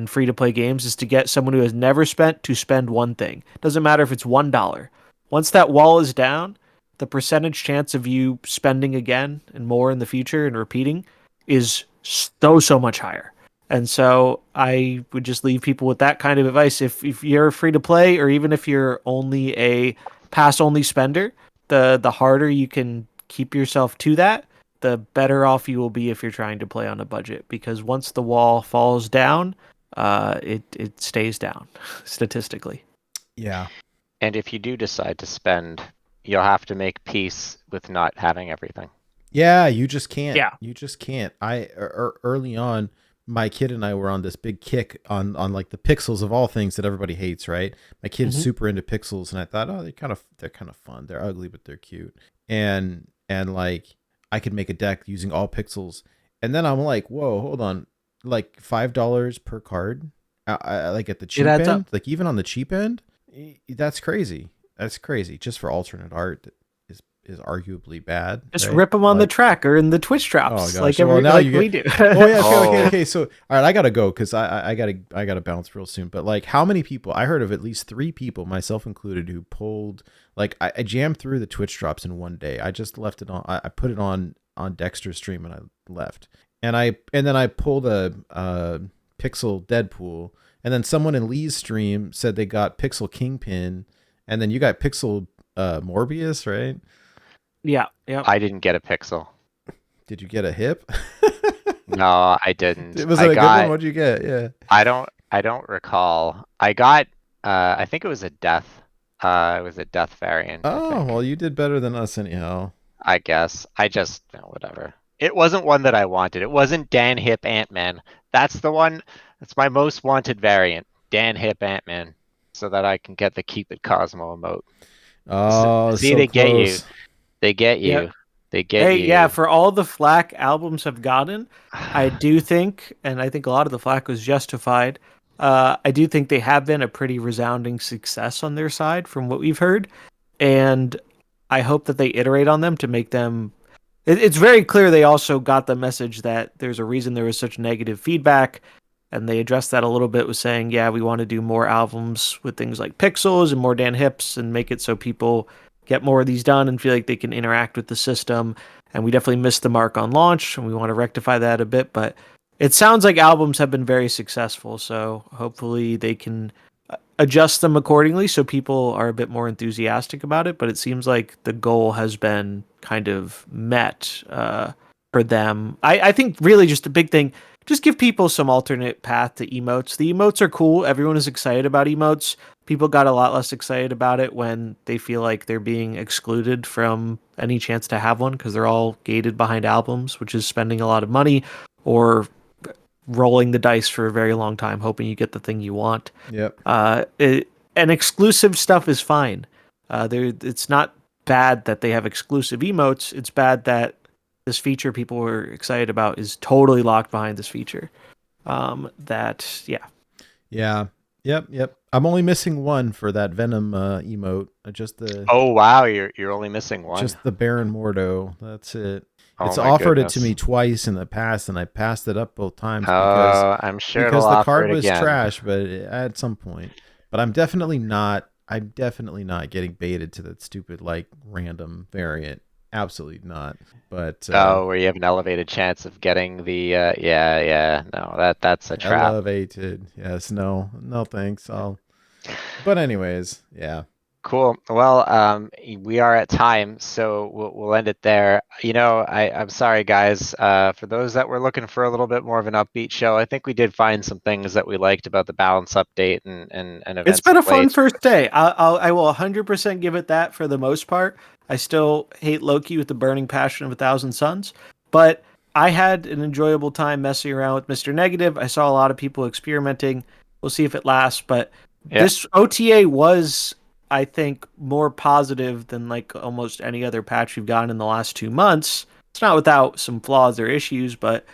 free to play games, is to get someone who has never spent to spend one thing. Doesn't matter if it's $1. Once that wall is down, the percentage chance of you spending again and more in the future and repeating is so much higher. And so I would just leave people with that kind of advice. If you're free to play, or even if you're only a pass only spender, the harder you can keep yourself to that, the better off you will be if you're trying to play on a budget. Because once the wall falls down, it stays down statistically. yeah. And if you do decide to spend, you'll have to make peace with not having everything. Yeah, you just can't. Yeah. You just can't. Early on, my kid and I were on this big kick on like the pixels of all things that everybody hates, right? My kid's super into pixels, and I thought, oh, they're kind of fun. They're ugly, but they're cute. And like I could make a deck using all pixels. And then I'm like, whoa, hold on, like $5 per card, like at the cheap adds end, up. like even on the cheap end, that's crazy. That's crazy. Just for alternate art that is arguably bad. Just right? rip them on the Like- tracker and the Twitch drops, Oh, gosh. like Well, now like you we get- do. Oh yeah, Oh. okay. So all right, I gotta go because I gotta bounce real soon. But like, how many people? I heard of at least 3 people, myself included, who pulled like I jammed through the Twitch drops in one day. I just left it on. I put it on Dexter's stream and I left. And then I pulled a Pixel Deadpool, and then someone in Lee's stream said they got Pixel Kingpin, and then you got Pixel Morbius, right? Yeah. I didn't get a pixel. Did you get a hip? No, I didn't. Was I it a good got, one? What'd you get? Yeah. I don't recall. I got I think it was a death. It was a death variant. I Oh, think. well, you did better than us anyhow. I guess. I just whatever. It wasn't one that I wanted. It wasn't Dan Hip Ant-Man. That's the one. That's my most wanted variant. Dan Hip Ant-Man. So that I can get the Keep It Cosmo emote. Oh, See, so they get you. close. They get you. Yep. They get Hey, you. yeah, for all the flack albums have gotten, I do think, and I think a lot of the flack was justified, I do think they have been a pretty resounding success on their side from what we've heard. And I hope that they iterate on them to make them... It's very clear they also got the message that there's a reason there was such negative feedback, and they addressed that a little bit with saying, yeah, we want to do more albums with things like pixels and more Dan Hips and make it so people get more of these done and feel like they can interact with the system. And we definitely missed the mark on launch, and we want to rectify that a bit. But it sounds like albums have been very successful, so hopefully they can adjust them accordingly so people are a bit more enthusiastic about it. But it seems like the goal has been kind of met for them. I think really just the big thing, just give people some alternate path to emotes. The emotes are cool. Everyone is excited about emotes. People got a lot less excited about it when they feel like they're being excluded from any chance to have one because they're all gated behind albums, which is spending a lot of money or rolling the dice for a very long time, hoping you get the thing you want. Yep. And exclusive stuff is fine. It's not bad that they have exclusive emotes. It's bad that this feature people were excited about is totally locked behind this feature. Yeah. Yep. I'm only missing one for that Venom emote. Just the Oh wow, you're only missing one. just the Baron Mordo. That's it. Oh It's my offered goodness. it to me twice in the past, and I passed it up both times because I'm sure because it'll the offer card it was again. trash, but at some point. But I'm definitely not I'm definitely not getting baited to that stupid like random variant. Absolutely not. But Where you have an elevated chance of getting the no, that's a trap. elevated. Yes, no, thanks. But anyways, yeah. Cool. Well, we are at time, so we'll end it there. I'm sorry, guys. For those that were looking for a little bit more of an upbeat show, I think we did find some things that we liked about the balance update and events. It's been a fun played. first day. I will 100% give it that for the most part. I still hate Loki with the burning passion of 1,000 suns, but I had an enjoyable time messing around with Mr. Negative. I saw a lot of people experimenting. We'll see if it lasts, but this OTA was, I think, more positive than like almost any other patch we've gotten in the last 2 months. It's not without some flaws or issues, but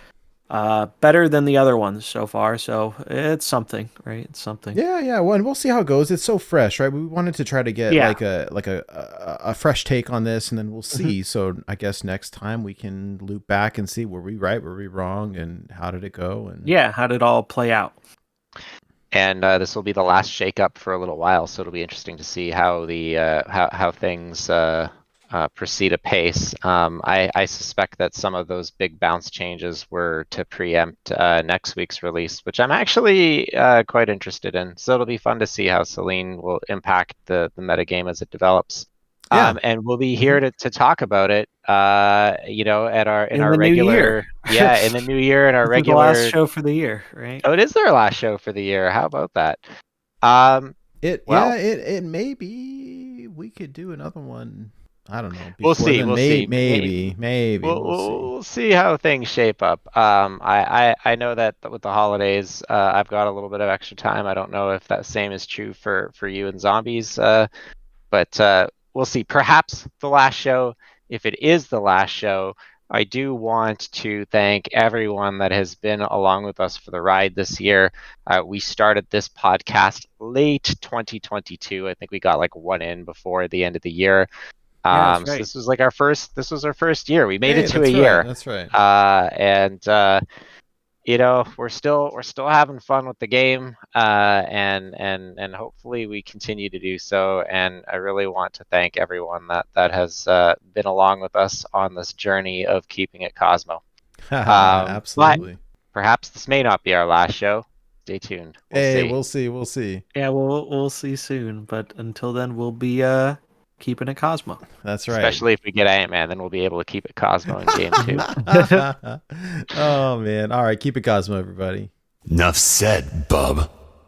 better than the other ones so far. So it's something, right? It's something. Yeah. Well, and we'll see how it goes. It's so fresh, right? We wanted to try to get like a fresh take on this, and then we'll see. So I guess next time we can loop back and see, were we right, were we wrong, and how did it go? And how did it all play out? And this will be the last shakeup for a little while, so it'll be interesting to see how the how things proceed apace. I suspect that some of those big bounce changes were to preempt next week's release, which I'm actually quite interested in. So it'll be fun to see how Selene will impact the metagame as it develops. Yeah. And we'll be here to talk about it. At our In our the new regular year. in the new year in our This is regular the last show for the year, right? Oh, it is their last show for the year. How about that? It may be we could do another one. I don't know. We'll see. Then. We'll see. Maybe. We'll see how things shape up. I know that with the holidays, I've got a little bit of extra time. I don't know if that same is true for you and zombies, but we'll see. Perhaps the last show. If it is the last show, I do want to thank everyone that has been along with us for the ride this year. We started this podcast late 2022. I think we got like one in before the end of the year. That's right. So this was like our first year. We made it to a that's year. Right, that's right. We're still having fun with the game, and hopefully we continue to do so. And I really want to thank everyone that has been along with us on this journey of keeping it Cosmo. Absolutely. Perhaps this may not be our last show. Stay tuned. We'll see. Yeah, we'll see soon. But until then, we'll be keeping it Cosmo. That's right. Especially if we get Ant-Man, then we'll be able to keep it Cosmo in game 2. Oh man. All right, keep it Cosmo, everybody. Enough said, bub.